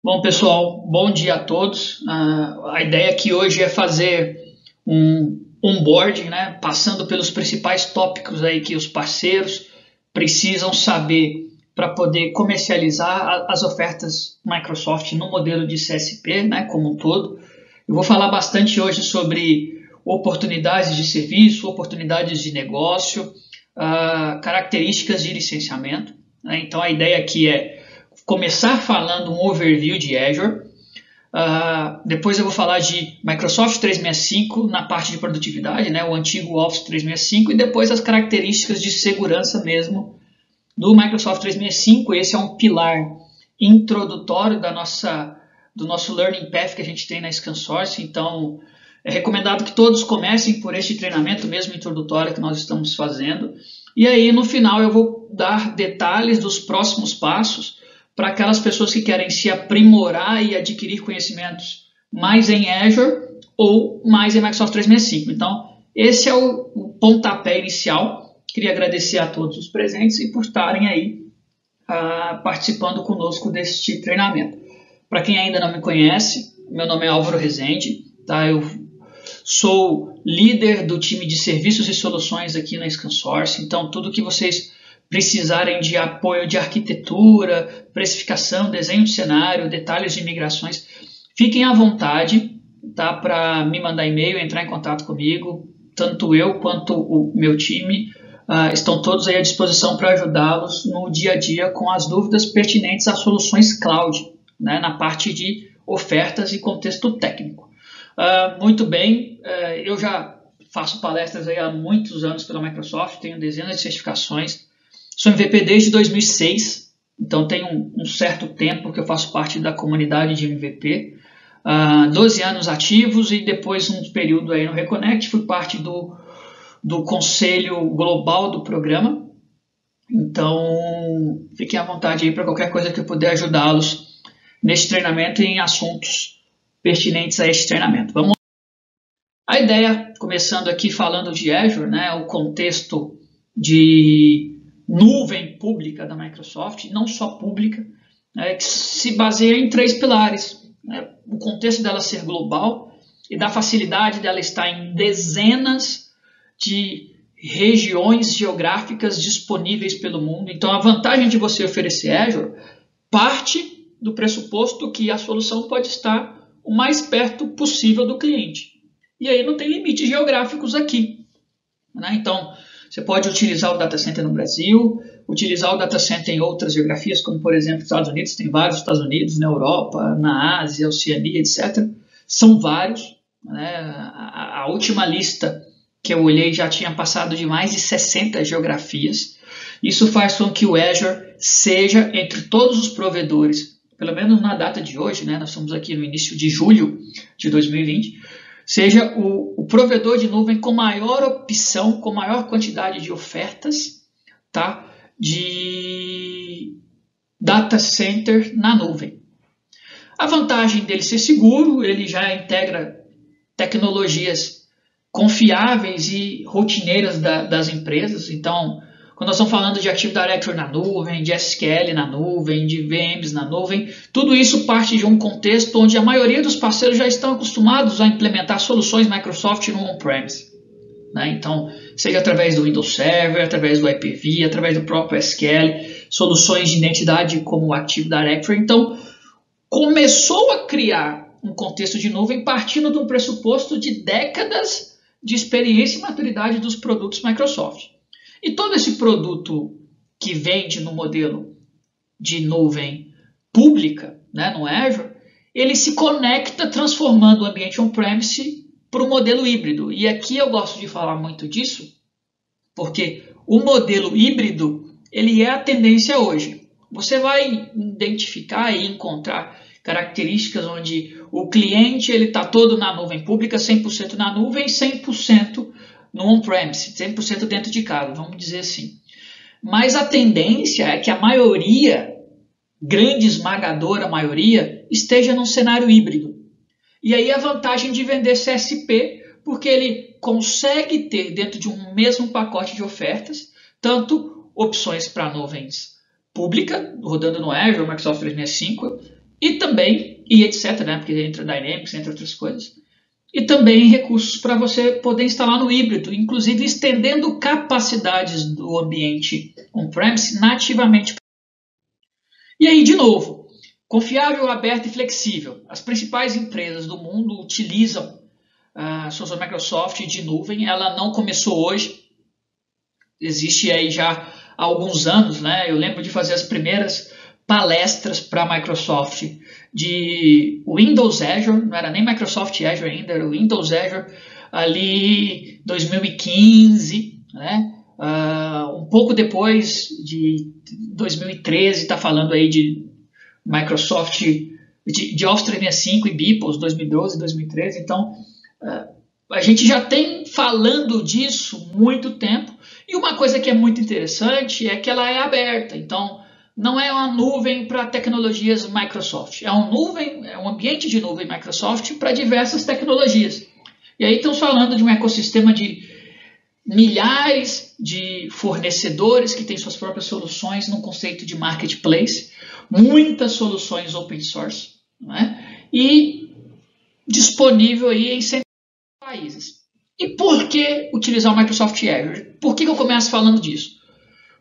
Bom, pessoal, bom dia a todos. A ideia aqui hoje é fazer um onboarding, né, passando pelos principais tópicos aí que os parceiros precisam saber para poder comercializar as ofertas Microsoft no modelo de CSP, né, como um todo. Eu vou falar bastante hoje sobre oportunidades de serviço, oportunidades de negócio, características de licenciamento, né? Então a ideia aqui é começar falando um overview de Azure. Depois eu vou falar de Microsoft 365 na parte de produtividade, né, o antigo Office 365, e depois as características de segurança mesmo do Microsoft 365. Esse é um pilar introdutório do nosso Learning Path que a gente tem na ScanSource. Então é recomendado que todos comecem por este treinamento mesmo introdutório que nós estamos fazendo. E aí no final eu vou dar detalhes dos próximos passos para aquelas pessoas que querem se aprimorar e adquirir conhecimentos mais em Azure ou mais em Microsoft 365. Então, esse é o pontapé inicial. Queria agradecer a todos os presentes e por estarem aí participando conosco deste treinamento. Para quem ainda não me conhece, meu nome é Álvaro Rezende, tá? Eu sou líder do time de serviços e soluções aqui na ScanSource. Então, tudo que vocês precisarem de apoio de arquitetura, precificação, desenho de cenário, detalhes de migrações, fiquem à vontade, tá, para me mandar e-mail, entrar em contato comigo. Tanto eu quanto o meu time estão todos aí à disposição para ajudá-los no dia a dia com as dúvidas pertinentes às soluções cloud, né, na parte de ofertas e contexto técnico. Muito bem, eu já faço palestras aí há muitos anos pela Microsoft, tenho dezenas de certificações. Sou MVP desde 2006, então tem um certo tempo que eu faço parte da comunidade de MVP. 12 anos ativos e depois um período aí no Reconnect, fui parte do conselho global do programa. Então, fiquem à vontade aí para qualquer coisa que eu puder ajudá-los neste treinamento e em assuntos pertinentes a este treinamento. Vamos. A ideia, começando aqui falando de Azure, né, o contexto de nuvem pública da Microsoft, não só pública, que se baseia em 3 pilares. Né? O contexto dela ser global e da facilidade dela estar em dezenas de regiões geográficas disponíveis pelo mundo. Então, a vantagem de você oferecer Azure parte do pressuposto que a solução pode estar o mais perto possível do cliente. E aí não tem limites geográficos aqui. Né? Então, você pode utilizar o data center no Brasil, utilizar o data center em outras geografias, como por exemplo os Estados Unidos, tem vários Estados Unidos, na Europa, na Ásia, Oceania, etc. São vários. Né? A última lista que eu olhei já tinha passado de mais de 60 geografias. Isso faz com que o Azure seja, entre todos os provedores, pelo menos na data de hoje, né? Nós estamos aqui no início de julho de 2020, seja o provedor de nuvem com maior opção, com maior quantidade de ofertas, tá, de data center na nuvem. A vantagem dele ser seguro, ele já integra tecnologias confiáveis e rotineiras das empresas. Então, quando nós estamos falando de Active Directory na nuvem, de SQL na nuvem, de VMs na nuvem, tudo isso parte de um contexto onde a maioria dos parceiros já estão acostumados a implementar soluções Microsoft no on-premise. Né? Então, seja através do Windows Server, através do Hyper-V, através do próprio SQL, soluções de identidade como o Active Directory. Então, começou a criar um contexto de nuvem partindo de um pressuposto de décadas de experiência e maturidade dos produtos Microsoft. E todo esse produto que vende no modelo de nuvem pública, né, no Azure, ele se conecta transformando o ambiente on-premise para o modelo híbrido. E aqui eu gosto de falar muito disso, porque o modelo híbrido ele é a tendência hoje. Você vai identificar e encontrar características onde o cliente está todo na nuvem pública, 100% na nuvem e 100% no on-premise, 100% dentro de casa, vamos dizer assim. Mas a tendência é que a maioria, grande esmagadora maioria, esteja num cenário híbrido. E aí a vantagem de vender CSP, porque ele consegue ter dentro de um mesmo pacote de ofertas, tanto opções para nuvens pública, rodando no Azure, Microsoft 365, e também, e etc, né, porque entra Dynamics, entre outras coisas, e também recursos para você poder instalar no híbrido, inclusive estendendo capacidades do ambiente on-premise nativamente. E aí, de novo, confiável, aberto e flexível. As principais empresas do mundo utilizam a solução Microsoft de nuvem. Ela não começou hoje, existe aí já há alguns anos, né? Eu lembro de fazer as primeiras palestras para a Microsoft de Windows Azure, não era nem Microsoft Azure ainda, era Windows Azure, ali 2015, né? Um pouco depois de 2013, está falando aí de Microsoft, de Office 365 e Beeples, 2012, 2013, então a gente já tem falando disso muito tempo, e uma coisa que é muito interessante é que ela é aberta, então não é uma nuvem para tecnologias Microsoft, é um ambiente de nuvem Microsoft para diversas tecnologias. E aí estamos falando de um ecossistema de milhares de fornecedores que têm suas próprias soluções no conceito de marketplace, muitas soluções open source, né? E disponível aí em centenas de países. E por que utilizar o Microsoft Azure? Por que eu começo falando disso?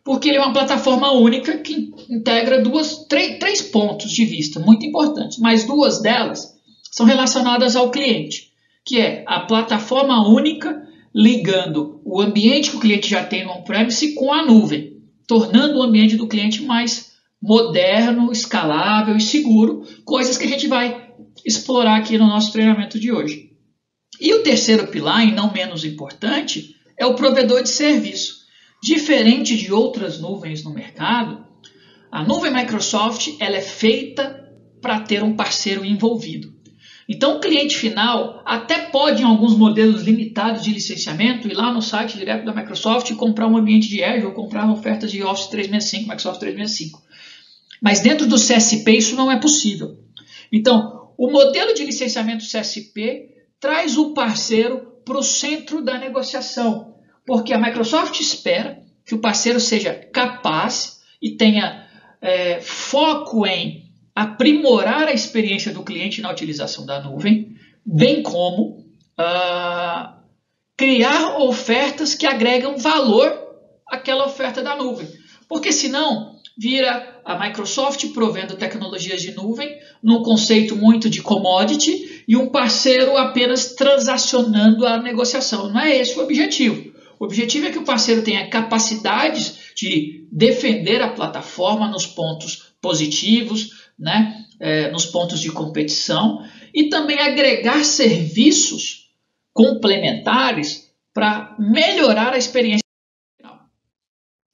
Porque ele é uma plataforma única que integra três pontos de vista muito importantes, mas duas delas são relacionadas ao cliente, que é a plataforma única ligando o ambiente que o cliente já tem no on-premise com a nuvem, tornando o ambiente do cliente mais moderno, escalável e seguro, coisas que a gente vai explorar aqui no nosso treinamento de hoje. E o terceiro pilar, e não menos importante, é o provedor de serviço. Diferente de outras nuvens no mercado, a nuvem Microsoft ela é feita para ter um parceiro envolvido. Então, o cliente final até pode, em alguns modelos limitados de licenciamento, ir lá no site direto da Microsoft e comprar um ambiente de Azure ou comprar ofertas de Office 365, Microsoft 365. Mas dentro do CSP isso não é possível. Então, o modelo de licenciamento CSP traz o parceiro para o centro da negociação, porque a Microsoft espera que o parceiro seja capaz e tenha foco em aprimorar a experiência do cliente na utilização da nuvem, bem como criar ofertas que agregam valor àquela oferta da nuvem. Porque senão vira a Microsoft provendo tecnologias de nuvem num conceito muito de commodity e um parceiro apenas transacionando a negociação. Não é esse o objetivo. O objetivo é que o parceiro tenha capacidades de defender a plataforma nos pontos positivos, né? Nos pontos de competição, e também agregar serviços complementares para melhorar a experiência final.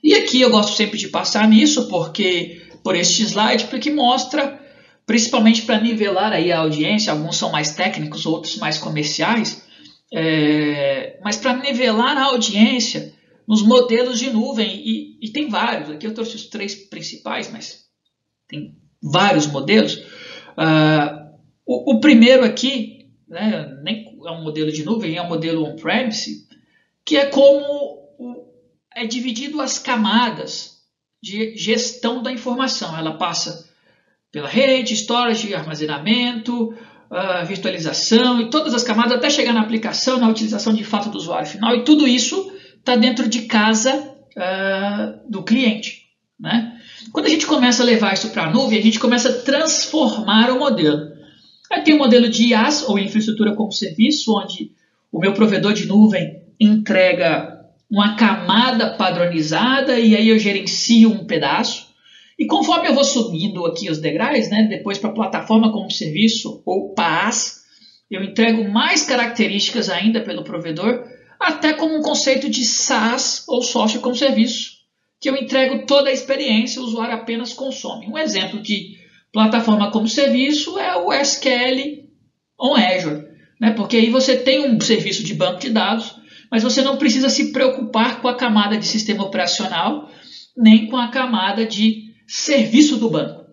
E aqui eu gosto sempre de passar nisso, por este slide, porque mostra, principalmente para nivelar aí a audiência, alguns são mais técnicos, outros mais comerciais, mas para nivelar a audiência nos modelos de nuvem, e tem vários, aqui eu trouxe os três principais, mas tem vários modelos. O primeiro aqui, né, nem é um modelo de nuvem, é um modelo on-premise, que é como é dividido as camadas de gestão da informação. Ela passa pela rede, storage, armazenamento, virtualização e todas as camadas até chegar na aplicação, na utilização de fato do usuário final, e tudo isso está dentro de casa do cliente, né? Quando a gente começa a levar isso para a nuvem, a gente começa a transformar o modelo. Aí tem o modelo de IaaS, ou infraestrutura como serviço, onde o meu provedor de nuvem entrega uma camada padronizada e aí eu gerencio um pedaço. E conforme eu vou subindo aqui os degraus, né, depois para plataforma como serviço ou PaaS, eu entrego mais características ainda pelo provedor, até como um conceito de SaaS ou software como serviço, que eu entrego toda a experiência, o usuário apenas consome. Um exemplo de plataforma como serviço é o SQL on Azure, né? Porque aí você tem um serviço de banco de dados, mas você não precisa se preocupar com a camada de sistema operacional, nem com a camada de serviço do banco.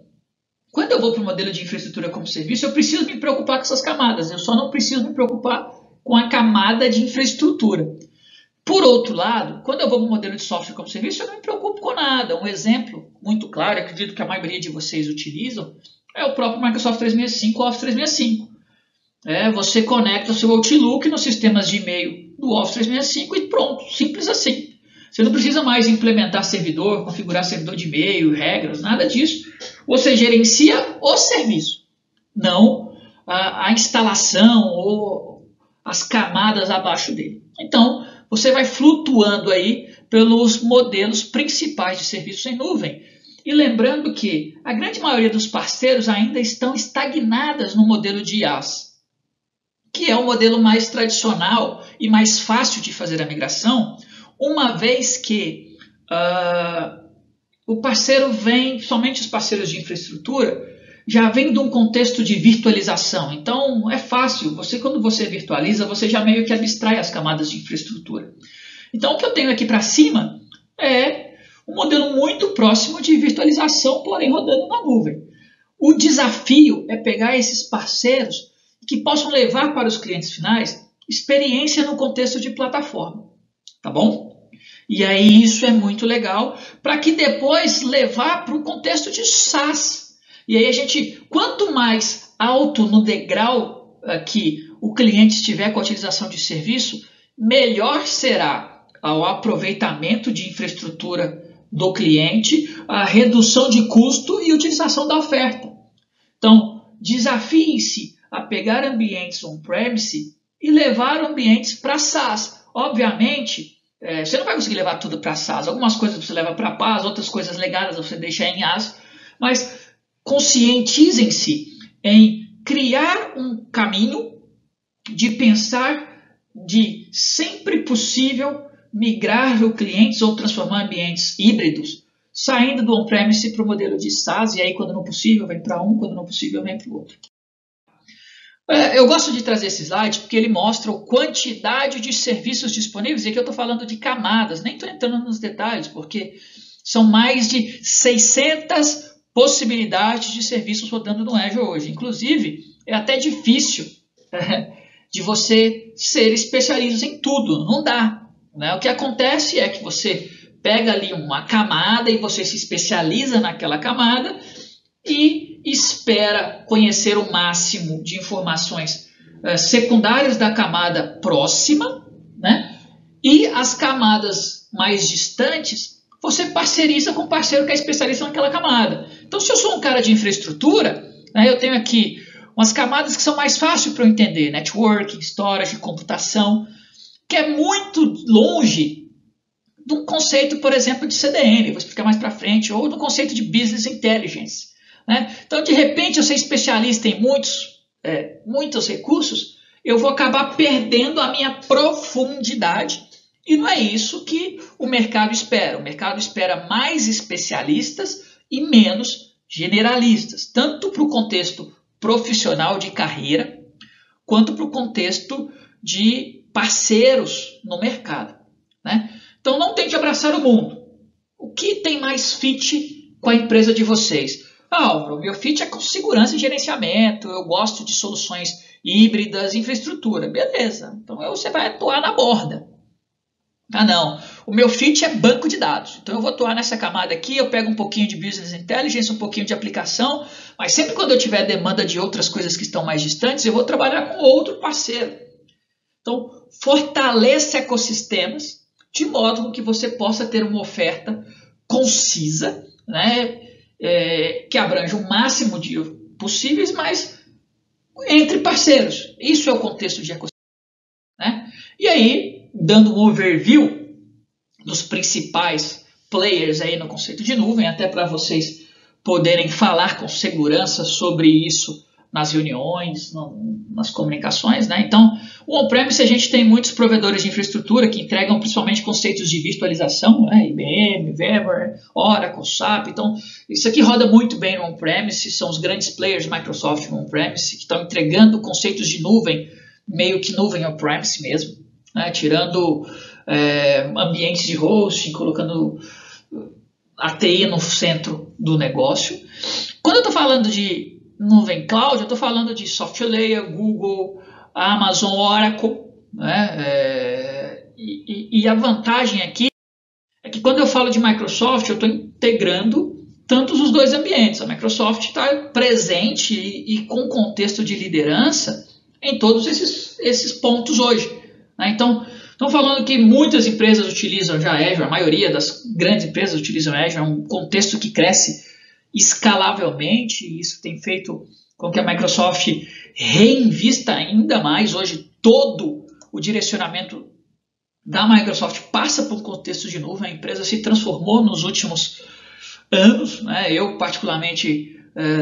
Quando eu vou para o modelo de infraestrutura como serviço, eu preciso me preocupar com essas camadas, eu só não preciso me preocupar com a camada de infraestrutura. Por outro lado, quando eu vou para o modelo de software como serviço, eu não me preocupo com nada. Um exemplo muito claro, acredito que a maioria de vocês utilizam, é o próprio Microsoft 365, Office 365. Você conecta o seu Outlook nos sistemas de e-mail do Office 365 e pronto, simples assim. Você não precisa mais implementar servidor, configurar servidor de e-mail, regras, nada disso. Você gerencia o serviço, não a instalação ou as camadas abaixo dele. Então, você vai flutuando aí pelos modelos principais de serviços em nuvem. E lembrando que a grande maioria dos parceiros ainda estão estagnadas no modelo de IaaS, que é o modelo mais tradicional e mais fácil de fazer a migração, uma vez que o parceiro vem, somente os parceiros de infraestrutura, já vem de um contexto de virtualização. Então, é fácil. Quando você virtualiza, você já meio que abstrai as camadas de infraestrutura. Então, o que eu tenho aqui para cima é um modelo muito próximo de virtualização, porém rodando na nuvem. O desafio é pegar esses parceiros que possam levar para os clientes finais experiência no contexto de plataforma. Tá bom? E aí isso é muito legal para que depois levar para o contexto de SaaS. E aí quanto mais alto no degrau que o cliente estiver com a utilização de serviço, melhor será o aproveitamento de infraestrutura do cliente, a redução de custo e utilização da oferta. Então, desafie-se a pegar ambientes on-premise e levar ambientes para SaaS. Obviamente, você não vai conseguir levar tudo para SaaS. Algumas coisas você leva para PaaS, outras coisas legadas você deixa em IaaS, mas conscientizem-se em criar um caminho de pensar de sempre possível migrar os clientes ou transformar ambientes híbridos, saindo do on-premise para o modelo de SaaS, e aí quando não possível vem para um, quando não possível vem para o outro. Eu gosto de trazer esse slide porque ele mostra a quantidade de serviços disponíveis, e aqui eu estou falando de camadas, nem estou entrando nos detalhes, porque são mais de 600 possibilidades de serviços rodando no Azure hoje. Inclusive, é até difícil de você ser especialista em tudo, não dá. Né? O que acontece é que você pega ali uma camada e você se especializa naquela camada e espera conhecer o máximo de informações secundárias da camada próxima, né? E as camadas mais distantes, você parceriza com o parceiro que é especialista naquela camada. Então, se eu sou um cara de infraestrutura, né, eu tenho aqui umas camadas que são mais fáceis para eu entender, networking, storage, computação, que é muito longe de um conceito, por exemplo, de CDN, vou explicar mais para frente, ou do conceito de Business Intelligence. Né? Então, de repente, eu ser especialista em muitos recursos, eu vou acabar perdendo a minha profundidade. E não é isso que o mercado espera. O mercado espera mais especialistas e menos generalistas, tanto para o contexto profissional de carreira, quanto para o contexto de parceiros no mercado. Né? Então, não tente abraçar o mundo. O que tem mais fit com a empresa de vocês? O meu fit é com segurança e gerenciamento, eu gosto de soluções híbridas, infraestrutura. Beleza, então você vai atuar na borda. Não, o meu fit é banco de dados. Então eu vou atuar nessa camada aqui, eu pego um pouquinho de Business Intelligence, um pouquinho de aplicação, mas sempre quando eu tiver demanda de outras coisas que estão mais distantes, eu vou trabalhar com outro parceiro. Então, fortaleça ecossistemas de modo que você possa ter uma oferta concisa, né? Que abrange o máximo de possíveis, mas entre parceiros. Isso é o contexto de ecossistema. Né? E aí, dando um overview dos principais players aí no conceito de nuvem, até para vocês poderem falar com segurança sobre isso nas reuniões, nas comunicações. Né? Então, o on-premise a gente tem muitos provedores de infraestrutura que entregam principalmente conceitos de virtualização, né? IBM, VMware, Oracle, SAP. Então, isso aqui roda muito bem no on-premise, são os grandes players Microsoft no on-premise que estão entregando conceitos de nuvem, meio que nuvem on-premise mesmo, né? Tirando ambientes de hosting, colocando a TI no centro do negócio. Quando eu estou falando de nuvem cloud, eu estou falando de SoftLayer, Google, Amazon, Oracle, né? E a vantagem aqui é que quando eu falo de Microsoft, eu estou integrando tantos os dois ambientes. A Microsoft está presente e com contexto de liderança em todos esses pontos hoje, né? Então, estão falando que muitas empresas utilizam já Azure, a maioria das grandes empresas utilizam Azure, é um contexto que cresce escalavelmente, e isso tem feito com que a Microsoft reinvista ainda mais. Hoje, todo o direcionamento da Microsoft passa por contexto de nuvem. A empresa se transformou nos últimos anos, né? Eu, particularmente,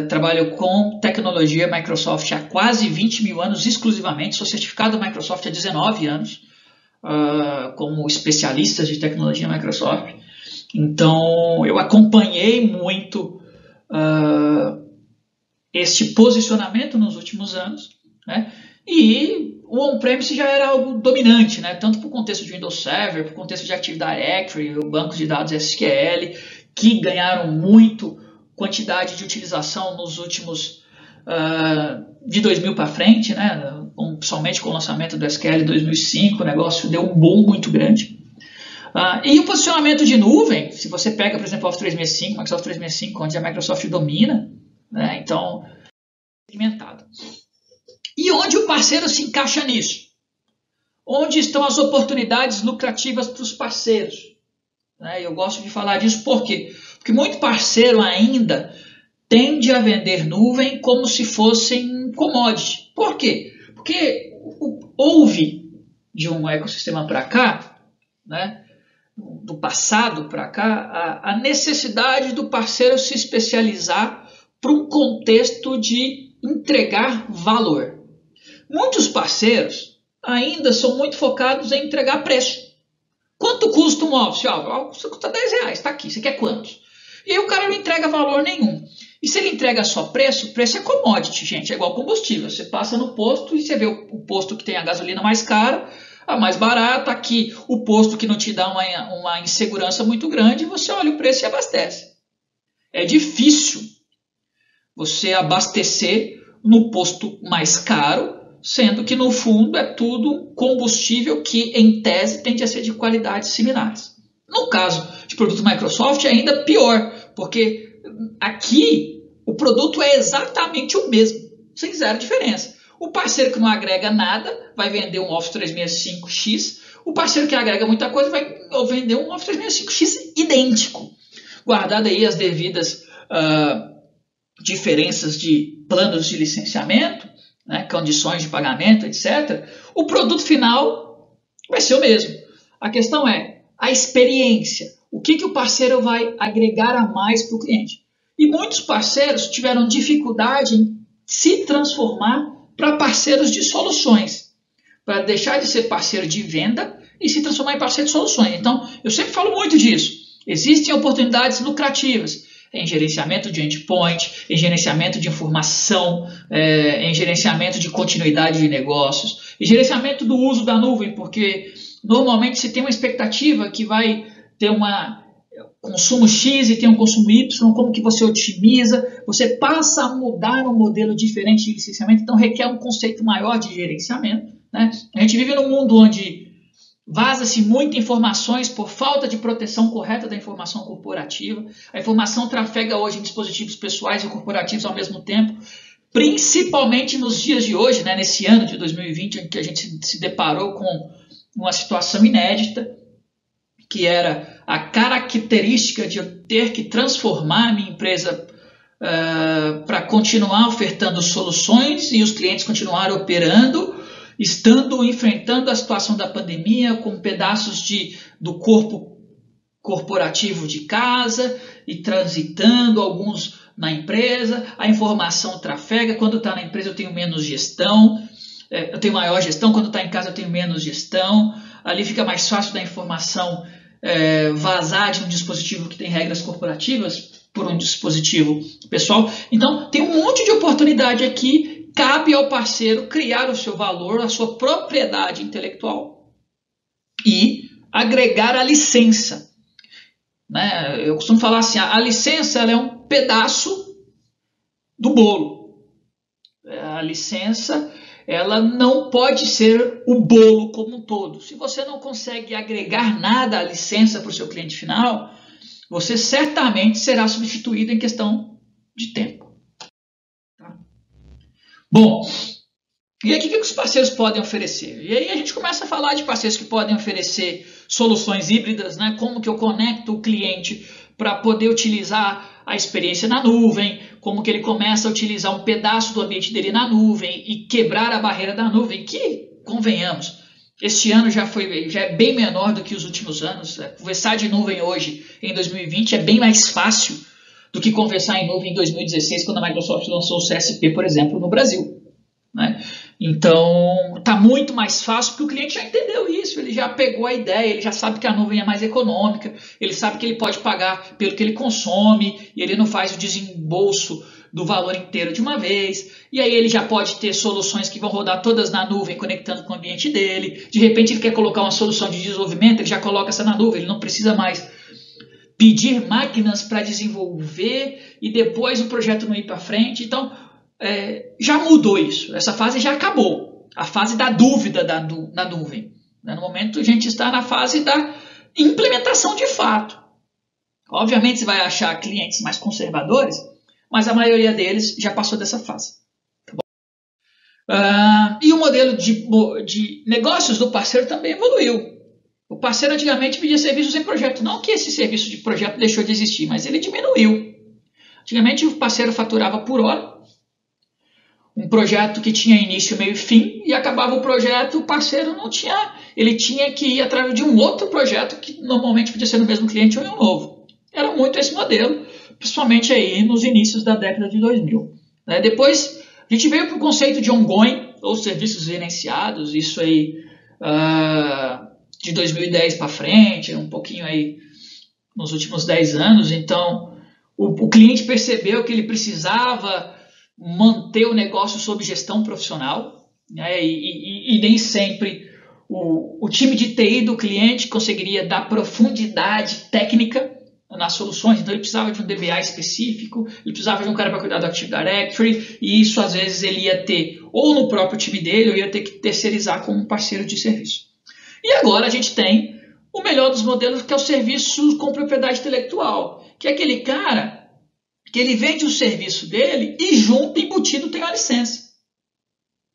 trabalho com tecnologia Microsoft há quase 20 mil anos exclusivamente, sou certificado Microsoft há 19 anos, como especialista de tecnologia Microsoft. Então, eu acompanhei muito este posicionamento nos últimos anos, né? E o on-premise já era algo dominante, né? Tanto para o contexto de Windows Server, para o contexto de Active Directory, o banco de dados SQL, que ganharam muito quantidade de utilização nos últimos de 2000 para frente, né? Somente com o lançamento do SQL em 2005, o negócio deu um boom muito grande. E o posicionamento de nuvem, se você pega, por exemplo, o Office 365, Microsoft 365, onde a Microsoft domina, né? Então, segmentado. E onde o parceiro se encaixa nisso? Onde estão as oportunidades lucrativas para os parceiros? Eu gosto de falar disso por quê? Porque muito parceiro ainda tende a vender nuvem como se fossem commodity. Por quê? Porque houve de um ecossistema para cá, né, do passado para cá, a necessidade do parceiro se especializar para um contexto de entregar valor. Muitos parceiros ainda são muito focados em entregar preço. Quanto custa um Office? Isso custa R$10, está aqui, você quer quantos? E aí o cara não entrega valor nenhum. E se ele entrega só preço, preço é commodity, gente, é igual combustível. Você passa no posto e você vê o posto que tem a gasolina mais cara, a mais barata, aqui o posto que não te dá uma insegurança muito grande, você olha o preço e abastece. É difícil você abastecer no posto mais caro, sendo que no fundo é tudo combustível que em tese tende a ser de qualidades similares. No caso de produto Microsoft é ainda pior, porque aqui o produto é exatamente o mesmo, sem zero diferença. O parceiro que não agrega nada vai vender um Office 365X, o parceiro que agrega muita coisa vai vender um Office 365X idêntico, guardado aí as devidas diferenças de planos de licenciamento, né, condições de pagamento, etc. O produto final vai ser o mesmo. A questão é a experiência. O que o parceiro vai agregar a mais para o cliente? E muitos parceiros tiveram dificuldade em se transformar para parceiros de soluções, para deixar de ser parceiro de venda e se transformar em parceiro de soluções. Então, eu sempre falo muito disso. Existem oportunidades lucrativas em gerenciamento de endpoint, em gerenciamento de informação, em gerenciamento de continuidade de negócios, em gerenciamento do uso da nuvem, porque normalmente se tem uma expectativa que vai ter um consumo X e tem um consumo Y, como que você otimiza, você passa a mudar um modelo diferente de licenciamento, então requer um conceito maior de gerenciamento, né? A gente vive num mundo onde vaza-se muitas informações por falta de proteção correta da informação corporativa. A informação trafega hoje em dispositivos pessoais e corporativos ao mesmo tempo, principalmente nos dias de hoje, né, nesse ano de 2020, em que a gente se deparou com uma situação inédita, que era a característica de eu ter que transformar a minha empresa para continuar ofertando soluções e os clientes continuarem operando, estando enfrentando a situação da pandemia com pedaços do corpo corporativo de casa e transitando alguns na empresa, a informação trafega, quando está na empresa eu tenho menos gestão, eu tenho maior gestão, quando está em casa eu tenho menos gestão, ali fica mais fácil da informação vazar de um dispositivo que tem regras corporativas por um dispositivo pessoal. Então tem um monte de oportunidade aqui. Cabe ao parceiro criar o seu valor, a sua propriedade intelectual e agregar a licença. Né? Eu costumo falar assim, a licença ela é um pedaço do bolo. A licença ela não pode ser o bolo como um todo. Se você não consegue agregar nada à licença para o seu cliente final, você certamente será substituído em questão de tempo. Tá? Bom, e aí o que os parceiros podem oferecer? E aí a gente começa a falar de parceiros que podem oferecer soluções híbridas, né? Como que eu conecto o cliente para poder utilizar a experiência na nuvem, como que ele começa a utilizar um pedaço do ambiente dele na nuvem e quebrar a barreira da nuvem, que, convenhamos, este ano já é bem menor do que os últimos anos. Conversar de nuvem hoje, em 2020, é bem mais fácil do que conversar em nuvem em 2016, quando a Microsoft lançou o CSP, por exemplo, no Brasil. Né? Então, está muito mais fácil porque o cliente já entendeu isso, ele já pegou a ideia, ele já sabe que a nuvem é mais econômica, ele sabe que ele pode pagar pelo que ele consome e ele não faz o desembolso do valor inteiro de uma vez, e aí ele já pode ter soluções que vão rodar todas na nuvem, conectando com o ambiente dele. De repente ele quer colocar uma solução de desenvolvimento, ele já coloca essa na nuvem, ele não precisa mais pedir máquinas para desenvolver e depois o projeto não ir para frente. Então, já mudou isso, essa fase já acabou, a fase da dúvida na nuvem. No momento a gente está na fase da implementação de fato. Obviamente você vai achar clientes mais conservadores, mas a maioria deles já passou dessa fase. Tá bom? E o modelo de negócios do parceiro também evoluiu. O parceiro antigamente pedia serviços em projeto, não que esse serviço de projeto deixou de existir, mas ele diminuiu. Antigamente o parceiro faturava por hora, um projeto que tinha início, meio e fim, e acabava o projeto, o parceiro não tinha, ele tinha que ir atrás de um outro projeto que normalmente podia ser no mesmo cliente ou em um novo. Era muito esse modelo, principalmente aí nos inícios da década de 2000. Depois a gente veio para o conceito de ongoing, ou serviços gerenciados, isso aí de 2010 para frente, um pouquinho aí nos últimos 10 anos. Então o cliente percebeu que ele precisava manter o negócio sob gestão profissional, né? E nem sempre o time de TI do cliente conseguiria dar profundidade técnica nas soluções, então ele precisava de um DBA específico, ele precisava de um cara para cuidar do Active Directory, e isso às vezes ele ia ter ou no próprio time dele, ou ia ter que terceirizar como um parceiro de serviço. E agora a gente tem o melhor dos modelos, que é o serviço com propriedade intelectual, que é aquele cara que ele vende o serviço dele e junto, embutido, tem a licença.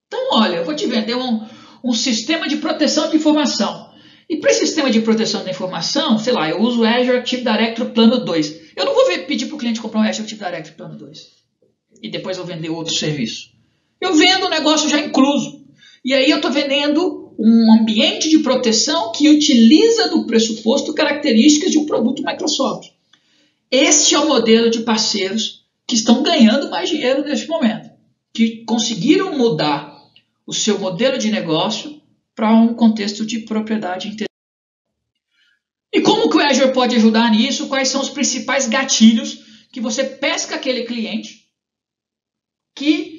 Então, olha, eu vou te vender um sistema de proteção de informação. E para esse sistema de proteção de informação, sei lá, eu uso o Azure Active Directory Plano 2. Eu não vou pedir para o cliente comprar um Azure Active Directory Plano 2 e depois vou vender outro serviço. Eu vendo o negócio já incluso. E aí eu estou vendendo um ambiente de proteção que utiliza do pressuposto características de um produto Microsoft. Este é o modelo de parceiros que estão ganhando mais dinheiro neste momento, que conseguiram mudar o seu modelo de negócio para um contexto de propriedade intelectual. E como que o Azure pode ajudar nisso? Quais são os principais gatilhos que você pesca aquele cliente que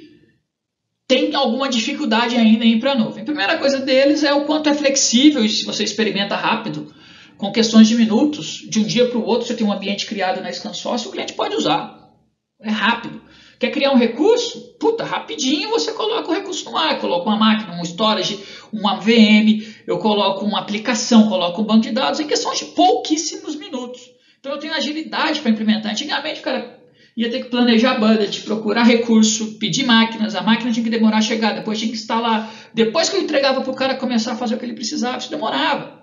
tem alguma dificuldade ainda em ir para a nuvem? A primeira coisa deles é o quanto é flexível, e se você experimenta rápido, com questões de minutos, de um dia para o outro, você tem um ambiente criado na ScanSource, o cliente pode usar. É rápido. Quer criar um recurso? Puta, rapidinho você coloca o recurso no ar, coloca uma máquina, um storage, uma VM, eu coloco uma aplicação, coloco um banco de dados em questão de pouquíssimos minutos. Então eu tenho agilidade para implementar. Antigamente o cara ia ter que planejar budget, procurar recurso, pedir máquinas, a máquina tinha que demorar a chegar, depois tinha que instalar. Depois que eu entregava para o cara começar a fazer o que ele precisava, isso demorava.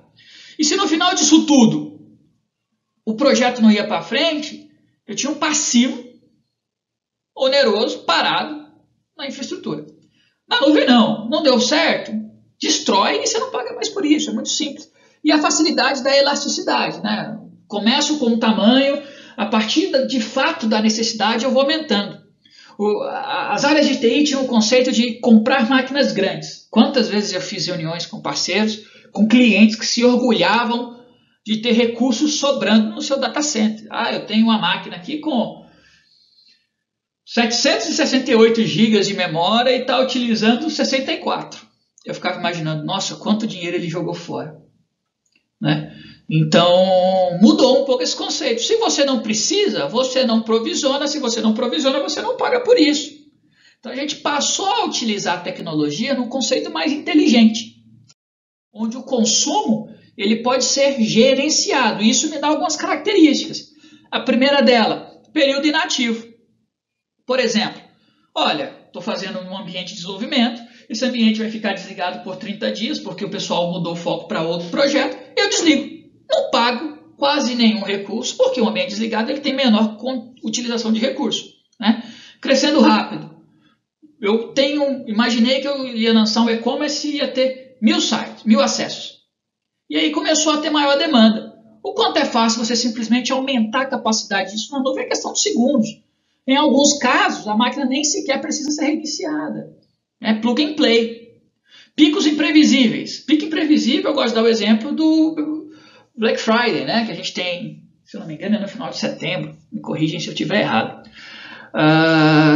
E se no final disso tudo o projeto não ia para frente, eu tinha um passivo oneroso parado na infraestrutura. Na nuvem não deu certo, destrói e você não paga mais por isso, é muito simples. E a facilidade da elasticidade, né? Começo com um tamanho, a partir de fato da necessidade eu vou aumentando. As áreas de TI tinham o conceito de comprar máquinas grandes. Quantas vezes eu fiz reuniões com parceiros, com clientes que se orgulhavam de ter recursos sobrando no seu data center. Eu tenho uma máquina aqui com 768 GB de memória e está utilizando 64. Eu ficava imaginando, nossa, quanto dinheiro ele jogou fora. Né? Então, mudou um pouco esse conceito. Se você não precisa, você não provisiona. Se você não provisiona, você não paga por isso. Então, a gente passou a utilizar a tecnologia num conceito mais inteligente, onde o consumo ele pode ser gerenciado. Isso me dá algumas características. A primeira dela, período inativo. Por exemplo, olha, estou fazendo um ambiente de desenvolvimento, esse ambiente vai ficar desligado por 30 dias, porque o pessoal mudou o foco para outro projeto, eu desligo. Não pago quase nenhum recurso, porque o ambiente desligado ele tem menor utilização de recurso, né? Crescendo rápido. Imaginei que eu ia lançar um e-commerce e ia ter 1000 sites, 1000 acessos. E aí começou a ter maior demanda. O quanto é fácil você simplesmente aumentar a capacidade disso na nuvem é questão de segundos. Em alguns casos, a máquina nem sequer precisa ser reiniciada. É plug and play. Picos imprevisíveis. Pico imprevisível, eu gosto de dar o exemplo do Black Friday, né? Que a gente tem, se eu não me engano, é no final de setembro. Me corrigem se eu estiver errado.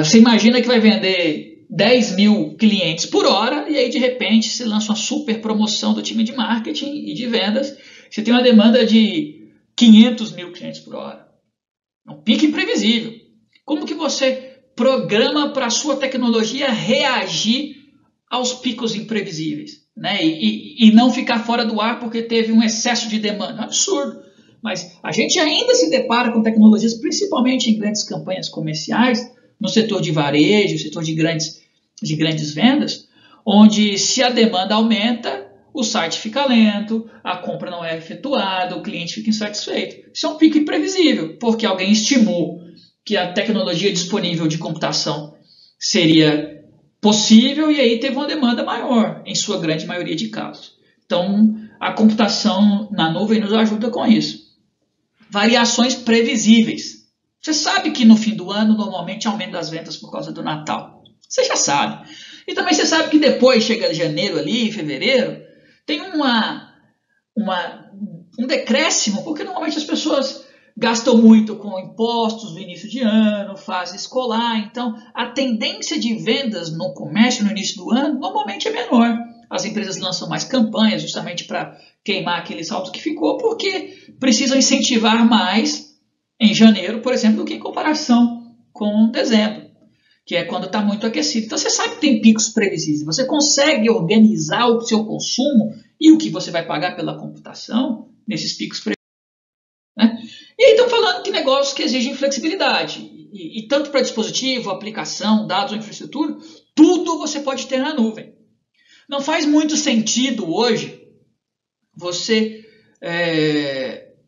Você imagina que vai vender 10 mil clientes por hora e aí de repente se lança uma super promoção do time de marketing e de vendas. Você tem uma demanda de 500 mil clientes por hora. É um pico imprevisível. Como que você programa para a sua tecnologia reagir aos picos imprevisíveis, né? E não ficar fora do ar porque teve um excesso de demanda? É um absurdo. Mas a gente ainda se depara com tecnologias, principalmente em grandes campanhas comerciais, no setor de varejo, setor de grandes vendas, onde se a demanda aumenta, o site fica lento, a compra não é efetuada, o cliente fica insatisfeito. Isso é um pico imprevisível, porque alguém estimou que a tecnologia disponível de computação seria possível e aí teve uma demanda maior, em sua grande maioria de casos. Então, a computação na nuvem nos ajuda com isso. Variações previsíveis. Você sabe que no fim do ano normalmente aumenta as vendas por causa do Natal. Você já sabe. E também você sabe que depois chega janeiro ali, fevereiro, tem um decréscimo, porque normalmente as pessoas gastam muito com impostos no início de ano, fase escolar. Então, a tendência de vendas no comércio no início do ano normalmente é menor. As empresas lançam mais campanhas justamente para queimar aquele saldo que ficou, porque precisam incentivar mais em janeiro, por exemplo, do que em comparação com dezembro, que é quando está muito aquecido. Então, você sabe que tem picos previsíveis. Você consegue organizar o seu consumo e o que você vai pagar pela computação nesses picos previsíveis, né? E aí estão falando de negócios que exigem flexibilidade. E tanto para dispositivo, aplicação, dados ou infraestrutura, tudo você pode ter na nuvem. Não faz muito sentido hoje você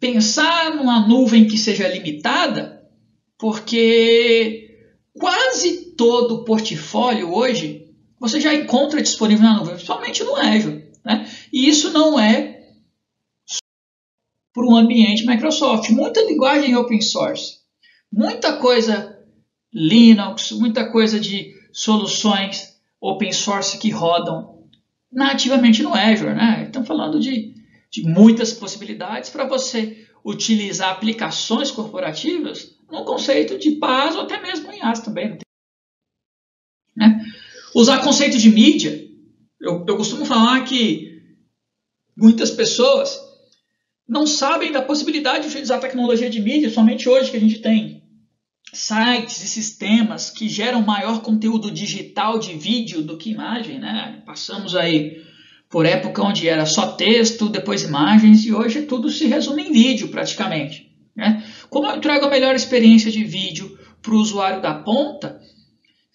pensar numa nuvem que seja limitada, porque quase todo o portfólio hoje você já encontra disponível na nuvem, principalmente no Azure, né? E isso não é para um ambiente Microsoft. Muita linguagem open source, muita coisa Linux, muita coisa de soluções open source que rodam nativamente no Azure, né? Estão falando de muitas possibilidades para você utilizar aplicações corporativas no conceito de PaaS ou até mesmo em IaaS também, né? Usar conceito de mídia. Eu costumo falar que muitas pessoas não sabem da possibilidade de utilizar tecnologia de mídia, somente hoje que a gente tem sites e sistemas que geram maior conteúdo digital de vídeo do que imagem, né? Passamos aí por época onde era só texto, depois imagens, e hoje tudo se resume em vídeo praticamente, né? Como eu entrego a melhor experiência de vídeo para o usuário da ponta,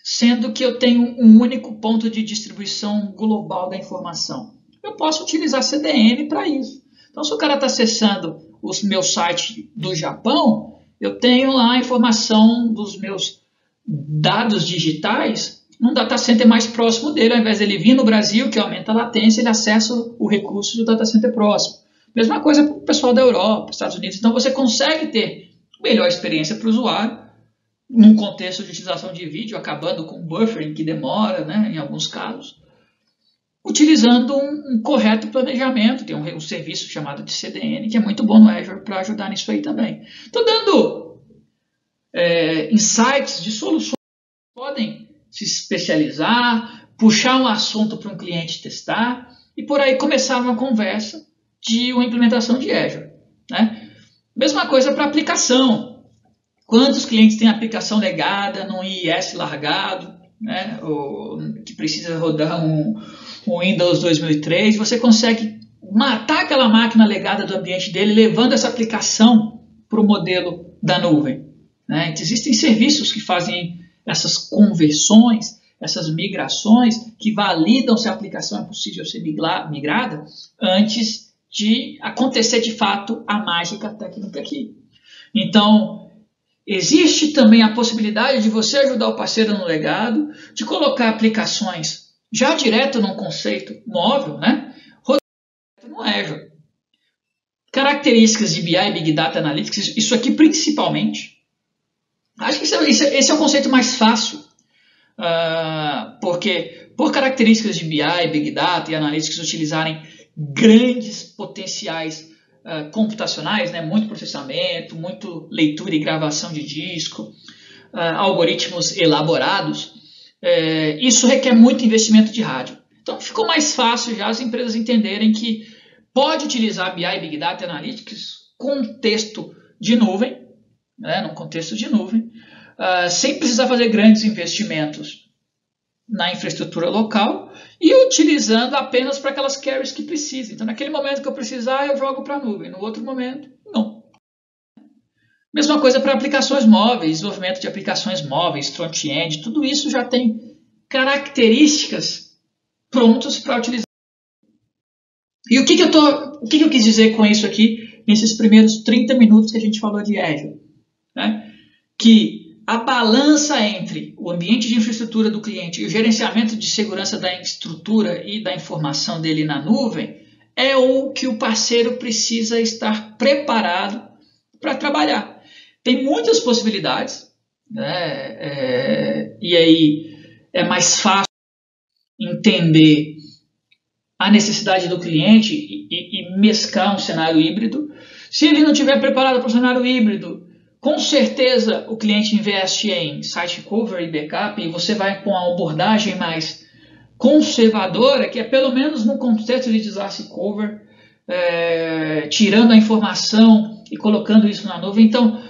sendo que eu tenho um único ponto de distribuição global da informação? Eu posso utilizar CDN para isso. Então, se o cara está acessando o meu site do Japão, eu tenho lá a informação dos meus dados digitais num data center mais próximo dele. Ao invés dele vir no Brasil, que aumenta a latência, ele acessa o recurso do data center próximo. Mesma coisa para o pessoal da Europa, Estados Unidos. Então, você consegue ter melhor experiência para o usuário num contexto de utilização de vídeo, acabando com buffering, que demora, né, em alguns casos, utilizando um correto planejamento. Tem um serviço chamado de CDN, que é muito bom no Azure para ajudar nisso aí também. Estou dando insights de soluções que podem se especializar, puxar um assunto para um cliente testar e por aí começar uma conversa de uma implementação de Azure, né? Mesma coisa para aplicação. Quantos clientes têm aplicação legada num IIS largado, né? Ou que precisa rodar um Windows 2003, você consegue matar aquela máquina legada do ambiente dele, levando essa aplicação para o modelo da nuvem. Né? Existem serviços que fazem essas conversões, essas migrações, que validam se a aplicação é possível ser migrada antes de acontecer de fato a mágica técnica aqui. Então, existe também a possibilidade de você ajudar o parceiro no legado, de colocar aplicações já direto num conceito móvel, né? No Azure. Características de BI e Big Data Analytics, isso aqui principalmente. Acho que esse é o conceito mais fácil, porque por características de BI, Big Data e Analytics utilizarem grandes potenciais computacionais, né, muito processamento, muito leitura e gravação de disco, algoritmos elaborados, isso requer muito investimento de hardware. Então ficou mais fácil já as empresas entenderem que pode utilizar BI e Big Data Analytics contexto de nuvem, né, num contexto de nuvem, sem precisar fazer grandes investimentos na infraestrutura local e utilizando apenas para aquelas queries que precisam. Então, naquele momento que eu precisar, eu jogo para a nuvem. No outro momento, não. Mesma coisa para aplicações móveis, desenvolvimento de aplicações móveis, front-end, tudo isso já tem características prontas para utilizar. E o que eu quis dizer com isso aqui, nesses primeiros 30 minutos que a gente falou de Azure? Né? Que a balança entre o ambiente de infraestrutura do cliente e o gerenciamento de segurança da estrutura e da informação dele na nuvem é o que o parceiro precisa estar preparado para trabalhar. Tem muitas possibilidades, né? E aí é mais fácil entender a necessidade do cliente e mesclar um cenário híbrido. Se ele não estiver preparado para o cenário híbrido, com certeza o cliente investe em site cover e backup e você vai com a abordagem mais conservadora, que é pelo menos no contexto de disaster cover, tirando a informação e colocando isso na nuvem. Então,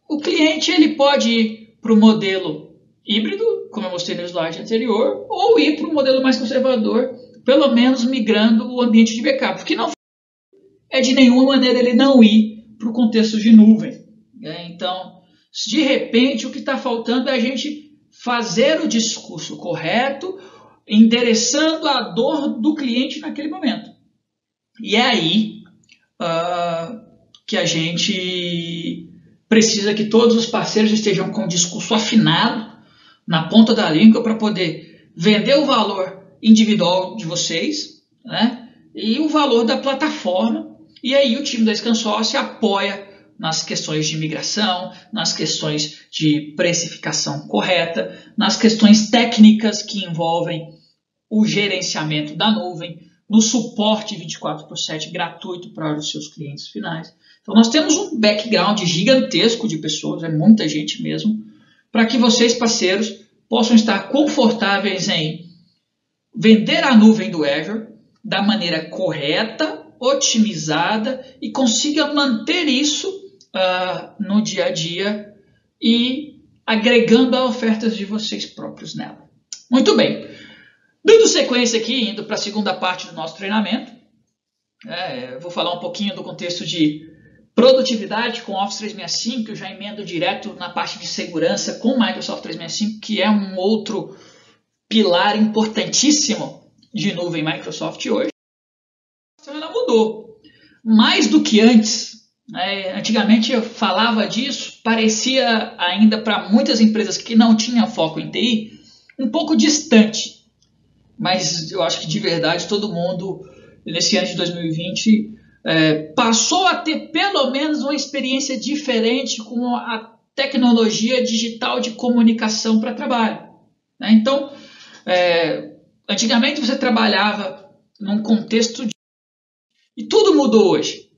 o cliente ele pode ir para o modelo híbrido, como eu mostrei no slide anterior, ou ir para o modelo mais conservador, pelo menos migrando o ambiente de backup. O que não é de nenhuma maneira ele não ir para o contexto de nuvem. Então, de repente, o que está faltando é a gente fazer o discurso correto, endereçando a dor do cliente naquele momento. E é aí que a gente precisa que todos os parceiros estejam com o discurso afinado, na ponta da língua, para poder vender o valor individual de vocês, né, e o valor da plataforma. E aí o time da Scansource apoia nas questões de migração, nas questões de precificação correta, nas questões técnicas que envolvem o gerenciamento da nuvem, no suporte 24/7 gratuito para os seus clientes finais. Então nós temos um background gigantesco de pessoas, é muita gente mesmo, para que vocês, parceiros, possam estar confortáveis em vender a nuvem do Azure da maneira correta, otimizada e consiga manter isso no dia a dia e agregando as ofertas de vocês próprios nela. Muito bem. Dando sequência aqui, indo para a segunda parte do nosso treinamento, vou falar um pouquinho do contexto de produtividade com Office 365, que eu já emendo direto na parte de segurança com Microsoft 365, que é um outro pilar importantíssimo de nuvem Microsoft hoje. Ela mudou. Mais do que antes, antigamente eu falava disso, parecia ainda para muitas empresas que não tinham foco em TI, um pouco distante. Mas eu acho que de verdade todo mundo, nesse ano de 2020, passou a ter pelo menos uma experiência diferente com a tecnologia digital de comunicação para trabalho. Então, antigamente você trabalhava num contexto e tudo mudou hoje.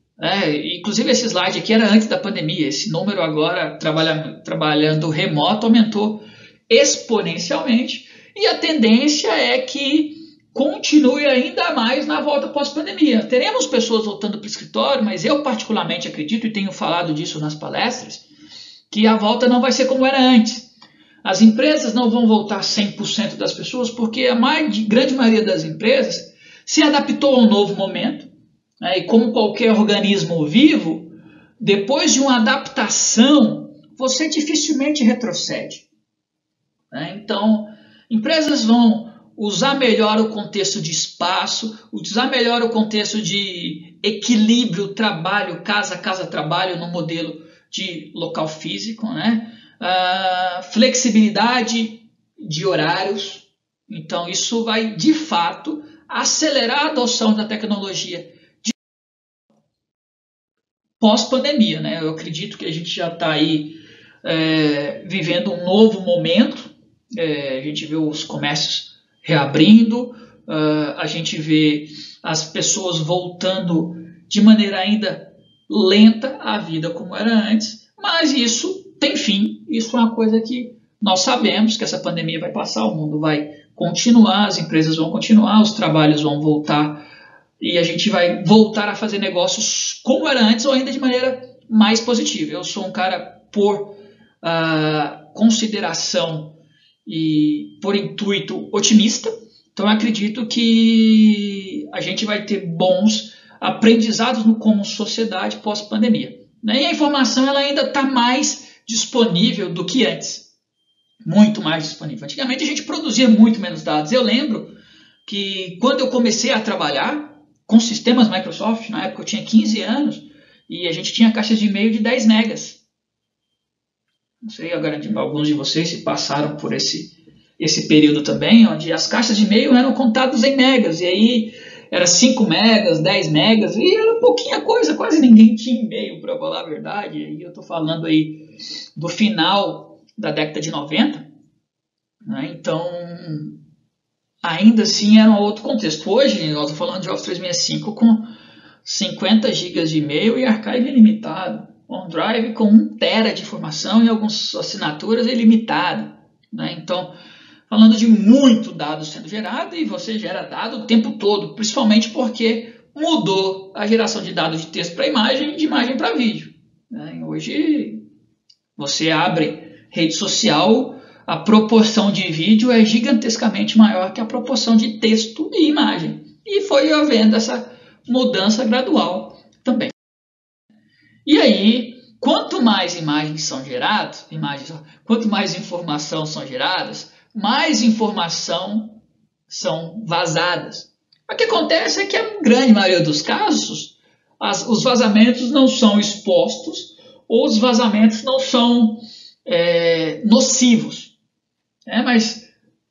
Inclusive esse slide aqui era antes da pandemia. Esse número agora, trabalhando remoto, aumentou exponencialmente. E a tendência é que continue ainda mais na volta pós-pandemia. Teremos pessoas voltando para o escritório, mas eu particularmente acredito, e tenho falado disso nas palestras, que a volta não vai ser como era antes. As empresas não vão voltar 100% das pessoas, porque a grande maioria das empresas se adaptou a um novo momento, e como qualquer organismo vivo, depois de uma adaptação, você dificilmente retrocede. Né? Então, empresas vão usar melhor o contexto de espaço, usar melhor o contexto de equilíbrio trabalho, casa-trabalho no modelo de local físico, né? Flexibilidade de horários. Então, isso vai, de fato, acelerar a adoção da tecnologia pós-pandemia. Né? Eu acredito que a gente já está aí vivendo um novo momento. A gente vê os comércios reabrindo, a gente vê as pessoas voltando de maneira ainda lenta à vida como era antes, mas isso tem fim, isso é uma coisa que nós sabemos que essa pandemia vai passar, o mundo vai continuar, as empresas vão continuar, os trabalhos vão voltar e a gente vai voltar a fazer negócios como era antes ou ainda de maneira mais positiva. Eu sou um cara por consideração e por intuito otimista, então eu acredito que a gente vai ter bons aprendizados como sociedade pós-pandemia. Né? E a informação ela ainda está mais disponível do que antes, muito mais disponível. Antigamente a gente produzia muito menos dados. Eu lembro que quando eu comecei a trabalhar com sistemas Microsoft, na época eu tinha 15 anos, e a gente tinha caixas de e-mail de 10 megas. Não sei, alguns de vocês se passaram por esse período também, onde as caixas de e-mail eram contadas em megas, e aí era 5 megas, 10 megas, e era pouquinha coisa, quase ninguém tinha e-mail, para falar a verdade. E eu estou falando aí do final da década de 90, né? Então, ainda assim era um outro contexto. Hoje, nós estamos falando de Office 365 com 50 GB de e-mail e archive ilimitado. OneDrive com 1 TB de informação e algumas assinaturas ilimitado. Né? Então, falando de muito dado sendo gerado, e você gera dado o tempo todo, principalmente porque mudou a geração de dados de texto para imagem e de imagem para vídeo. Né? Hoje, você abre rede social, a proporção de vídeo é gigantescamente maior que a proporção de texto e imagem. E foi havendo essa mudança gradual também. E aí, quanto mais imagens são geradas, quanto mais informação são geradas, mais informação são vazadas. O que acontece é que a grande maioria dos casos, os vazamentos não são expostos ou os vazamentos não são nocivos. Mas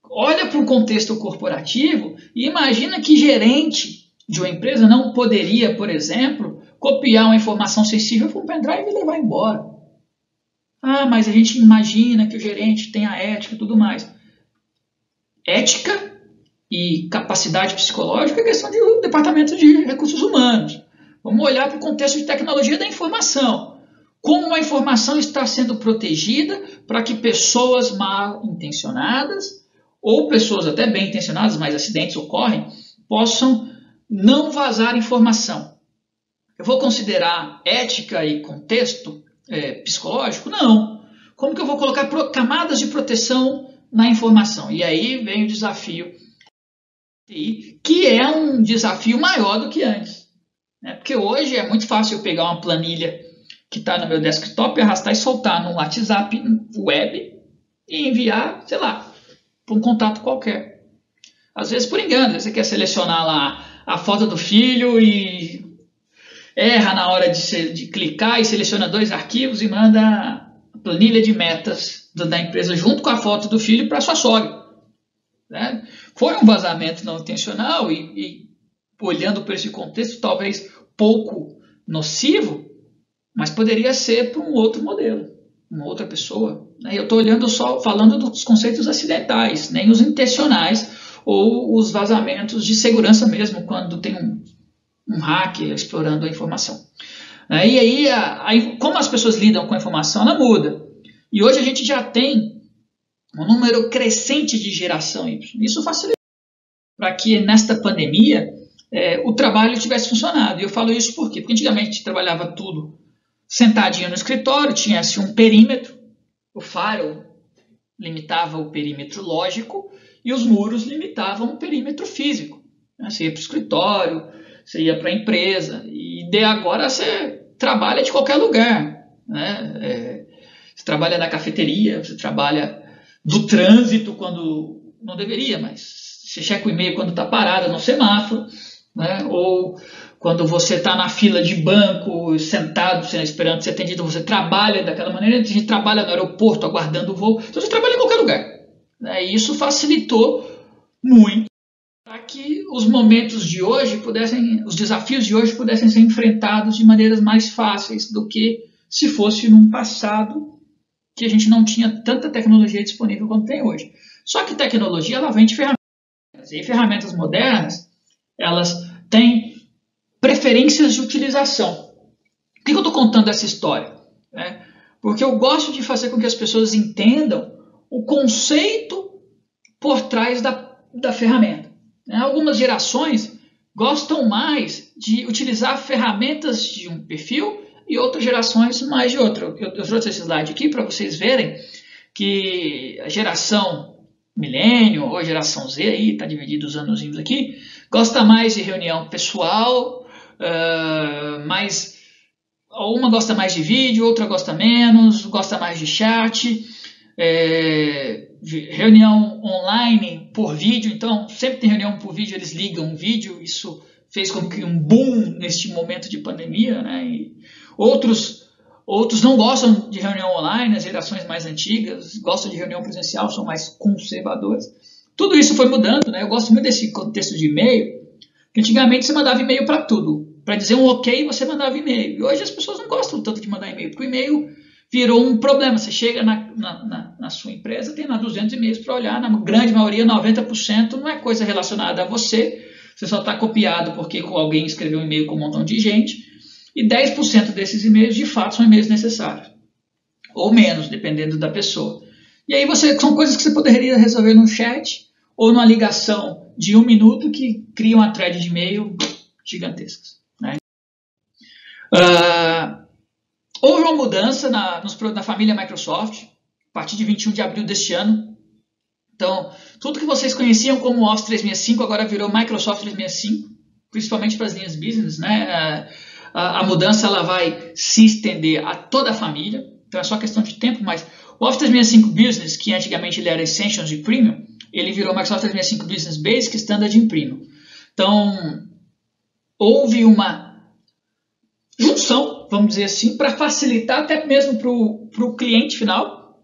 olha para o contexto corporativo e imagina que gerente de uma empresa não poderia, por exemplo, copiar uma informação sensível para um pendrive e levar embora. Mas a gente imagina que o gerente tem a ética e tudo mais. Ética e capacidade psicológica é questão do departamento de recursos humanos. Vamos olhar para o contexto de tecnologia da informação. Como a informação está sendo protegida para que pessoas mal intencionadas ou pessoas até bem intencionadas, mas acidentes ocorrem, possam não vazar informação. Eu vou considerar ética e contexto psicológico? Não. Como que eu vou colocar camadas de proteção na informação? E aí vem o desafio, que é um desafio maior do que antes. Né? Porque hoje é muito fácil eu pegar uma planilha que está no meu desktop, arrastar e soltar no WhatsApp web e enviar, sei lá, para um contato qualquer. Às vezes por engano, você quer selecionar lá a foto do filho e erra na hora de clicar e seleciona 2 arquivos e manda a planilha de metas da empresa junto com a foto do filho para sua sogra. Né? Foi um vazamento não intencional e olhando por esse contexto talvez pouco nocivo, mas poderia ser para um outro modelo, uma outra pessoa. Né? Eu estou olhando só, falando dos conceitos acidentais, nem os intencionais ou os vazamentos de segurança mesmo, quando tem um hacker explorando a informação. E aí, como as pessoas lidam com a informação, ela muda. E hoje a gente já tem um número crescente de geração Y. Isso facilita para que nesta pandemia o trabalho tivesse funcionado. E eu falo isso por quê? Porque antigamente a gente trabalhava tudo sentadinho no escritório, tinha-se um perímetro, o firewall limitava o perímetro lógico e os muros limitavam o perímetro físico. Você ia para o escritório, você ia para a empresa, e agora você trabalha de qualquer lugar, né? Você trabalha na cafeteria, você trabalha do trânsito quando não deveria, mas você checa o e-mail quando está parado no semáforo, né? Ou quando você está na fila de banco, sentado, esperando ser atendido, você trabalha daquela maneira. A gente trabalha no aeroporto, aguardando o voo. Então você trabalha em qualquer lugar, né? E isso facilitou muito para que os momentos de hoje os desafios de hoje pudessem ser enfrentados de maneiras mais fáceis do que se fosse num passado que a gente não tinha tanta tecnologia disponível como tem hoje. Só que tecnologia, ela vem de ferramentas. E ferramentas modernas, elas têm preferências de utilização. Por que eu estou contando essa história? Porque eu gosto de fazer com que as pessoas entendam o conceito por trás da ferramenta. Algumas gerações gostam mais de utilizar ferramentas de um perfil e outras gerações mais de outro. Eu trouxe esse slide aqui para vocês verem que a geração milênio ou geração Z, aí está dividido os anozinhos aqui, gosta mais de reunião pessoal, uma gosta mais de vídeo, outra gosta menos, gosta mais de chat, reunião online por vídeo. Então sempre tem reunião por vídeo, eles ligam um vídeo, isso fez com que um boom neste momento de pandemia, né? E outros não gostam de reunião online, as gerações mais antigas gostam de reunião presencial, são mais conservadoras. Tudo isso foi mudando, né? Eu gosto muito desse contexto de e-mail, que antigamente você mandava e-mail para tudo. Para dizer um ok, você mandava e-mail. E hoje as pessoas não gostam tanto de mandar e-mail, porque o e-mail virou um problema. Você chega na sua empresa, tem lá 200 e-mails para olhar, na grande maioria, 90%, não é coisa relacionada a você. Você só está copiado porque alguém escreveu um e-mail com um montão de gente. E 10% desses e-mails, de fato, são e-mails necessários. Ou menos, dependendo da pessoa. E aí são coisas que você poderia resolver no chat ou numa ligação de 1 minuto que cria uma thread de e-mail gigantescas, né? Houve uma mudança na família Microsoft a partir de 21 de abril deste ano. Então, tudo que vocês conheciam como Office 365 agora virou Microsoft 365, principalmente para as linhas business, né? A mudança ela vai se estender a toda a família, então é só questão de tempo, mas o Office 365 Business, que antigamente ele era Essentials e Premium, ele virou Microsoft 365 Business Basic, Standard e Premium. Então, houve uma junção, vamos dizer assim, para facilitar até mesmo para o cliente final,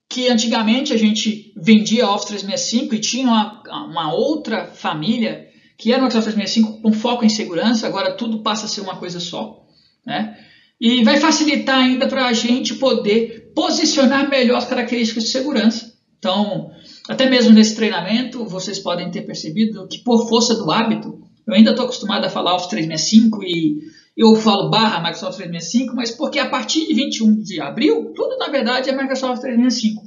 que antigamente a gente vendia Office 365 e tinha uma outra família que era o Microsoft 365 com foco em segurança. Agora tudo passa a ser uma coisa só, né? E vai facilitar ainda para a gente poder posicionar melhor as características de segurança. Então, até mesmo nesse treinamento, vocês podem ter percebido que por força do hábito, eu ainda estou acostumado a falar Office 365 e eu falo / Microsoft 365, mas porque a partir de 21 de abril, tudo na verdade é Microsoft 365,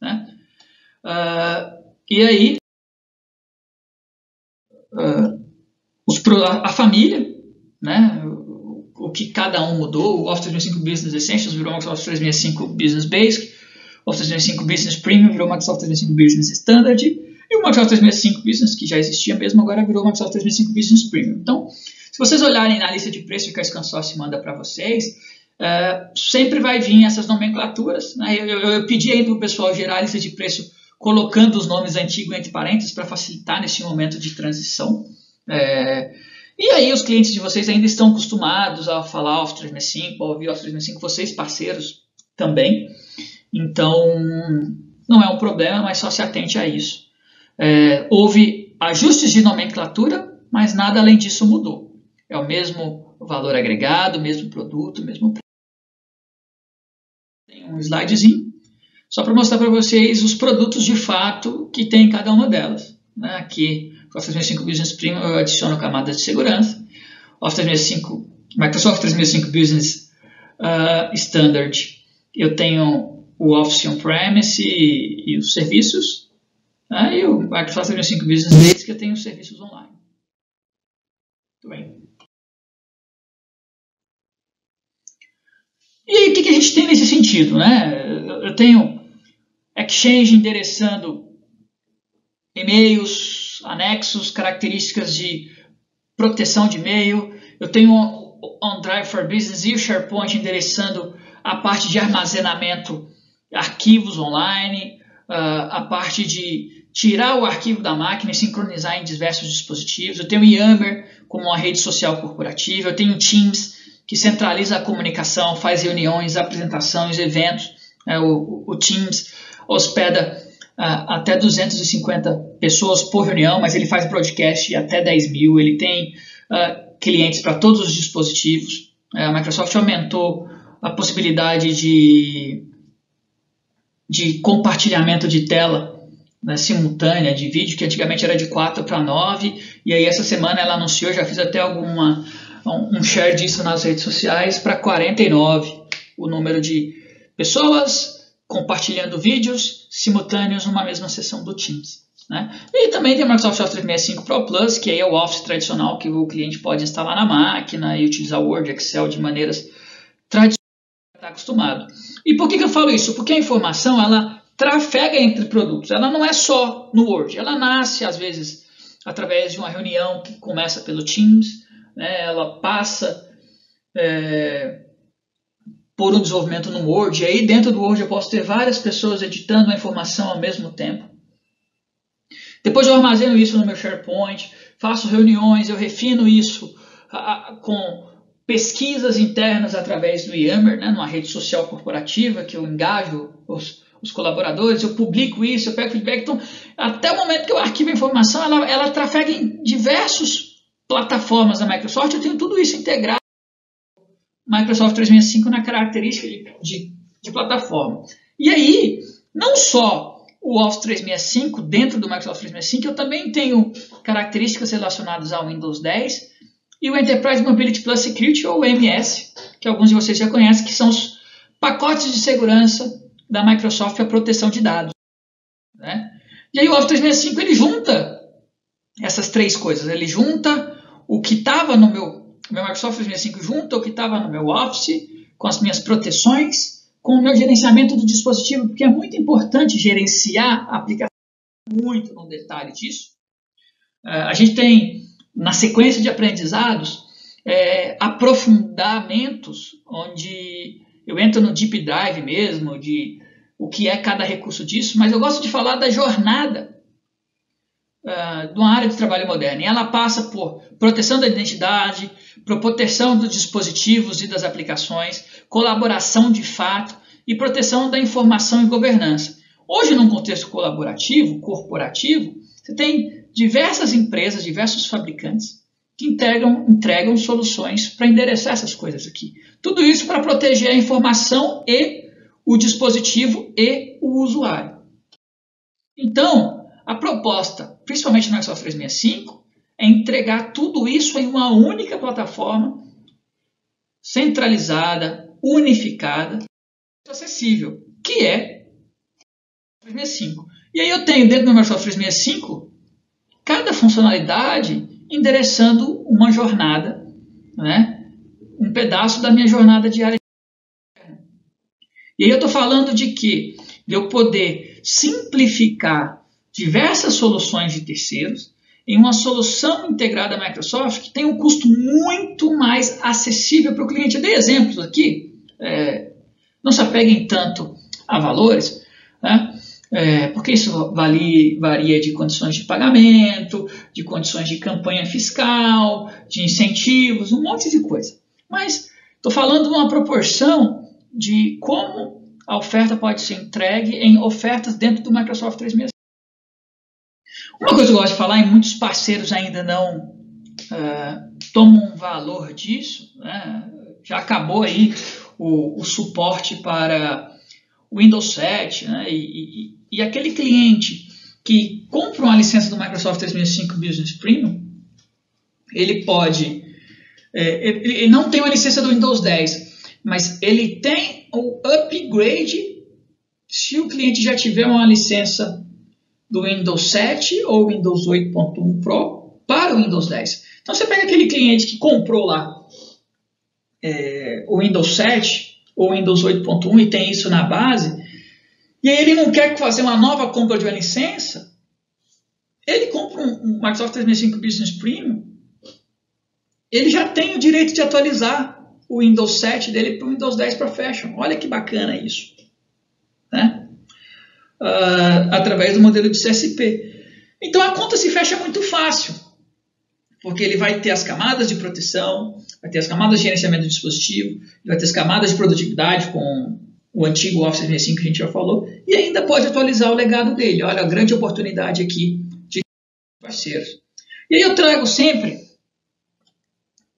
né? E aí, a família, né? O que cada um mudou, o Office 365 Business Essentials virou Microsoft 365 Business Basic, o Office 365 Business Premium virou Microsoft 365 Business Standard, e o Microsoft 365 Business, que já existia mesmo, agora virou Microsoft 365 Business Premium. Então, se vocês olharem na lista de preço que a ScanSource manda para vocês, sempre vai vir essas nomenclaturas, né? Eu pedi aí para o pessoal gerar a lista de preço colocando os nomes antigos entre parênteses para facilitar nesse momento de transição. E aí os clientes de vocês ainda estão acostumados a falar Office 365, a ouvir Office 365, vocês parceiros também. Então, não é um problema, mas só se atente a isso. Houve ajustes de nomenclatura, mas nada além disso mudou. É o mesmo valor agregado, o mesmo produto, o mesmo preço. Tem um slidezinho, só para mostrar para vocês os produtos de fato que tem em cada uma delas, né? Aqui, Office 365 Business Premium, eu adiciono camadas de segurança. Office 365, Microsoft 365 Business Standard, eu tenho o Office On-Premise e os serviços. E o Microsoft 365 Business Basic, eu tenho os serviços online. Muito bem. E aí, o que a gente tem nesse sentido, né? Eu tenho Exchange endereçando e-mails, anexos, características de proteção de e-mail. Eu tenho OneDrive for Business e o SharePoint endereçando a parte de armazenamento, arquivos online, a parte de tirar o arquivo da máquina e sincronizar em diversos dispositivos. Eu tenho o Yammer como uma rede social corporativa, eu tenho o Teams, que centraliza a comunicação, faz reuniões, apresentações, eventos. O Teams hospeda até 250 pessoas por reunião, mas ele faz broadcast de até 10 mil, ele tem clientes para todos os dispositivos. A Microsoft aumentou a possibilidade de compartilhamento de tela, né, simultânea de vídeo, que antigamente era de 4 para 9, e aí essa semana ela anunciou, já fiz até um share disso nas redes sociais, para 49 o número de pessoas compartilhando vídeos simultâneos numa mesma sessão do Teams, né? E também tem o Microsoft Office 365 Pro Plus, que aí é o Office tradicional que o cliente pode instalar na máquina e utilizar Word, Excel de maneiras tradicionais que está acostumado. E por que eu falo isso? Porque a informação ela trafega entre produtos, ela não é só no Word, ela nasce às vezes através de uma reunião que começa pelo Teams, né? Ela passa por um desenvolvimento no Word, e aí dentro do Word eu posso ter várias pessoas editando a informação ao mesmo tempo. Depois eu armazeno isso no meu SharePoint, faço reuniões, eu refino isso com pesquisas internas através do Yammer, né, numa rede social corporativa que eu engajo os colaboradores, eu publico isso, eu pego feedback. Então, até o momento que eu arquivo a informação, ela trafega em diversas plataformas da Microsoft, eu tenho tudo isso integrado Microsoft 365 na característica de plataforma. E aí, não só o Office 365 dentro do Microsoft 365, eu também tenho características relacionadas ao Windows 10 e o Enterprise Mobility Plus Security, ou MS, que alguns de vocês já conhecem, que são os pacotes de segurança da Microsoft para proteção de dados, né? E aí o Office 365 ele junta essas três coisas. Ele junta o que estava no meu Microsoft 365, junta o que estava no meu Office, com as minhas proteções, com o meu gerenciamento do dispositivo, porque é muito importante gerenciar a aplicação, muito no detalhe disso. A gente tem, na sequência de aprendizados, aprofundamentos, onde eu entro no deep dive mesmo, de o que é cada recurso disso, mas eu gosto de falar da jornada de uma área de trabalho moderna. E ela passa por proteção da identidade, por proteção dos dispositivos e das aplicações, colaboração de fato e proteção da informação e governança. Hoje, num contexto colaborativo, corporativo, você tem diversas empresas, diversos fabricantes que entregam soluções para endereçar essas coisas aqui. Tudo isso para proteger a informação e o dispositivo e o usuário. Então, a proposta, principalmente no Microsoft 365, é entregar tudo isso em uma única plataforma, centralizada, unificada, acessível, que é o 365. E aí eu tenho dentro do Microsoft 365 cada funcionalidade endereçando uma jornada, né? Um pedaço da minha jornada diária. E aí eu estou falando de que eu poder simplificar diversas soluções de terceiros em uma solução integrada da Microsoft que tem um custo muito mais acessível para o cliente. Eu dei exemplos aqui, não se apeguem tanto a valores, né? Porque isso varia de condições de pagamento, de condições de campanha fiscal, de incentivos, um monte de coisa. Mas estou falando de uma proporção de como a oferta pode ser entregue em ofertas dentro do Microsoft 365. Uma coisa que eu gosto de falar, e muitos parceiros ainda não tomam valor disso, né? Já acabou aí o suporte para Windows 7, né? E aquele cliente que compra uma licença do Microsoft 365 Business Premium, ele pode, ele não tem uma licença do Windows 10, mas ele tem o upgrade se o cliente já tiver uma licença do Windows 7 ou Windows 8.1 Pro para o Windows 10. Então você pega aquele cliente que comprou lá o Windows 7 ou Windows 8.1 e tem isso na base, e aí ele não quer fazer uma nova compra de uma licença, ele compra um Microsoft 365 Business Premium ele já tem o direito de atualizar o Windows 7 dele para o Windows 10 Professional. Olha que bacana isso, né? Através do modelo de CSP. Então a conta se fecha muito fácil, porque ele vai ter as camadas de proteção, vai ter as camadas de gerenciamento do dispositivo, vai ter as camadas de produtividade com o antigo Office 365 que a gente já falou, e ainda pode atualizar o legado dele. Olha a grande oportunidade aqui de parceiros. E aí eu trago sempre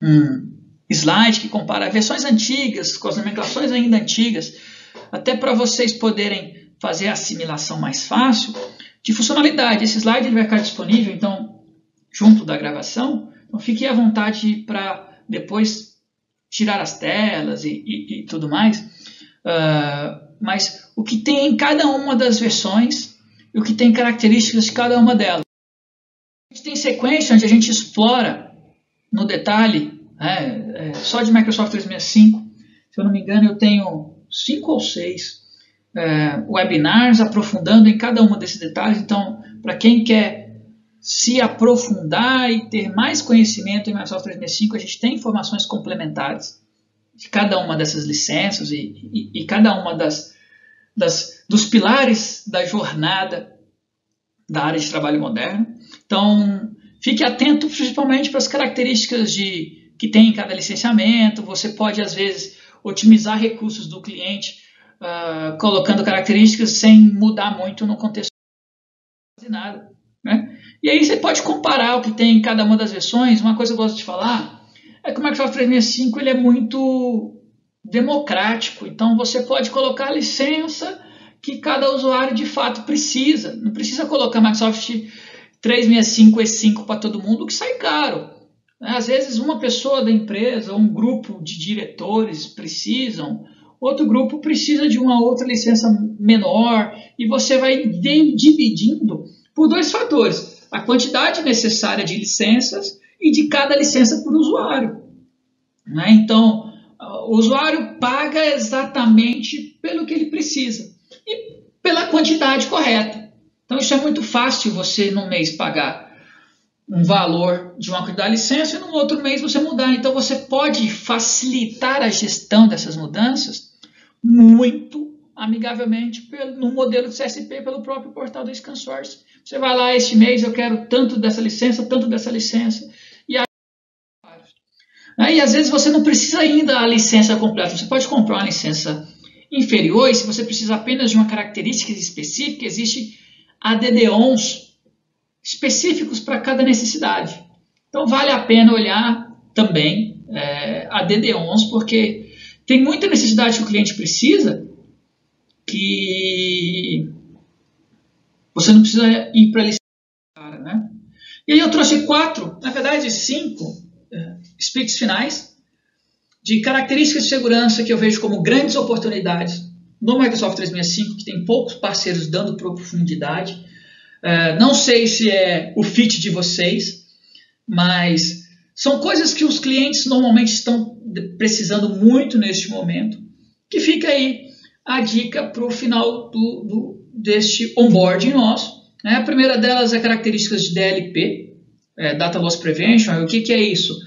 um slide que compara versões antigas com as nomenclações ainda antigas, até para vocês poderem fazer a assimilação mais fácil de funcionalidade. Esse slide ele vai ficar disponível, então, junto da gravação. Então, fique à vontade para depois tirar as telas e tudo mais. Mas o que tem em cada uma das versões e o que tem características de cada uma delas. A gente tem sequência onde a gente explora no detalhe, só de Microsoft 365, se eu não me engano, eu tenho 5 ou 6 webinars aprofundando em cada um desses detalhes. Então, para quem quer se aprofundar e ter mais conhecimento em Microsoft 365, a gente tem informações complementares de cada uma dessas licenças e cada uma dos pilares da jornada da área de trabalho moderno. Então, fique atento principalmente para as características que tem em cada licenciamento. Você pode, às vezes, otimizar recursos do cliente colocando características sem mudar muito no contexto de nada, né? E aí você pode comparar o que tem em cada uma das versões. Uma coisa que eu gosto de falar é que o Microsoft 365 ele é muito democrático. Então você pode colocar a licença que cada usuário de fato precisa. Não precisa colocar Microsoft 365 E5 para todo mundo, que sai caro. Às vezes uma pessoa da empresa, ou um grupo de diretores precisam, outro grupo precisa de uma outra licença menor, e você vai dividindo por 2 fatores: a quantidade necessária de licenças e de cada licença por usuário, né? Então, o usuário paga exatamente pelo que ele precisa e pela quantidade correta. Então, isso é muito fácil você, num mês, pagar um valor de uma quantidade de licença e no outro mês você mudar. Então, você pode facilitar a gestão dessas mudanças muito amigavelmente no modelo de CSP pelo próprio portal da ScanSource. Você vai lá, este mês eu quero tanto dessa licença, e aí às vezes você não precisa ainda a licença completa, você pode comprar uma licença inferior, e se você precisa apenas de uma característica específica, existe add-ons específicos para cada necessidade. Então vale a pena olhar também add-ons, porque tem muita necessidade que o cliente precisa que você não precisa ir para a licença, né? E aí eu trouxe 4, na verdade 5 splits finais de características de segurança que eu vejo como grandes oportunidades no Microsoft 365, que tem poucos parceiros dando profundidade. Não sei se é o fit de vocês, mas são coisas que os clientes normalmente estão precisando muito neste momento, que fica aí a dica para o final deste onboarding nosso, né? A primeira delas é características de DLP, Data Loss Prevention. O que é isso?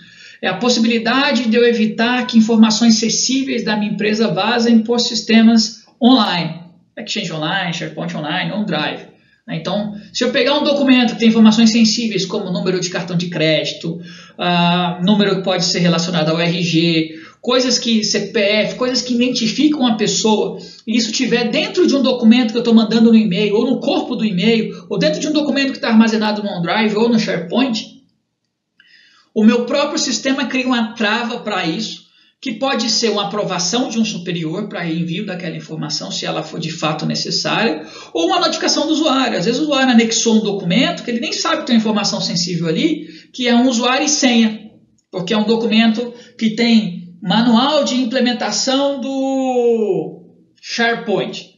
É a possibilidade de eu evitar que informações sensíveis da minha empresa vazem por sistemas online, Exchange Online, SharePoint Online, OneDrive. Então, se eu pegar um documento que tem informações sensíveis, como número de cartão de crédito, número que pode ser relacionado ao RG, coisas que CPF, coisas que identificam a pessoa, e isso estiver dentro de um documento que eu estou mandando no e-mail, ou no corpo do e-mail, ou dentro de um documento que está armazenado no OneDrive ou no SharePoint, o meu próprio sistema cria uma trava para isso, que pode ser uma aprovação de um superior para envio daquela informação, se ela for de fato necessária, ou uma notificação do usuário. Às vezes o usuário anexou um documento que ele nem sabe que tem informação sensível ali, que é um usuário e senha, porque é um documento que tem manual de implementação do SharePoint.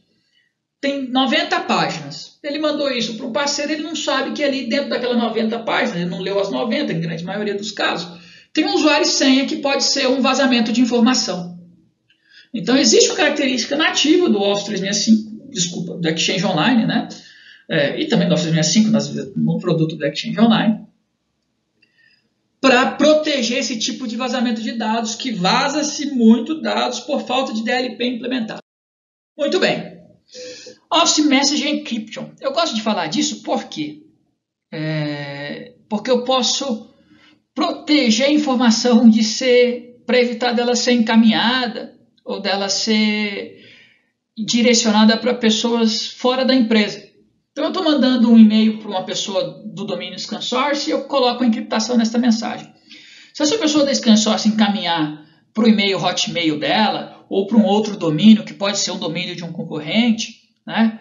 Tem 90 páginas. Ele mandou isso para o parceiro, ele não sabe que ali dentro daquelas 90 páginas, ele não leu as 90, em grande maioria dos casos, tem um usuário e senha que pode ser um vazamento de informação. Então, existe uma característica nativa do Office 365, do Exchange Online, né? E também do Office 365 no produto do Exchange Online, para proteger esse tipo de vazamento de dados, que vaza-se muito dados por falta de DLP implementado. Muito bem. Office Message Encryption. Eu gosto de falar disso porque eu posso proteger a informação para evitar dela ser encaminhada ou dela ser direcionada para pessoas fora da empresa. Então eu estou mandando um e-mail para uma pessoa do domínio ScanSource e eu coloco a encriptação nessa mensagem. Se essa pessoa da ScanSource encaminhar para o e-mail Hotmail dela ou para um outro domínio, que pode ser um domínio de um concorrente, né,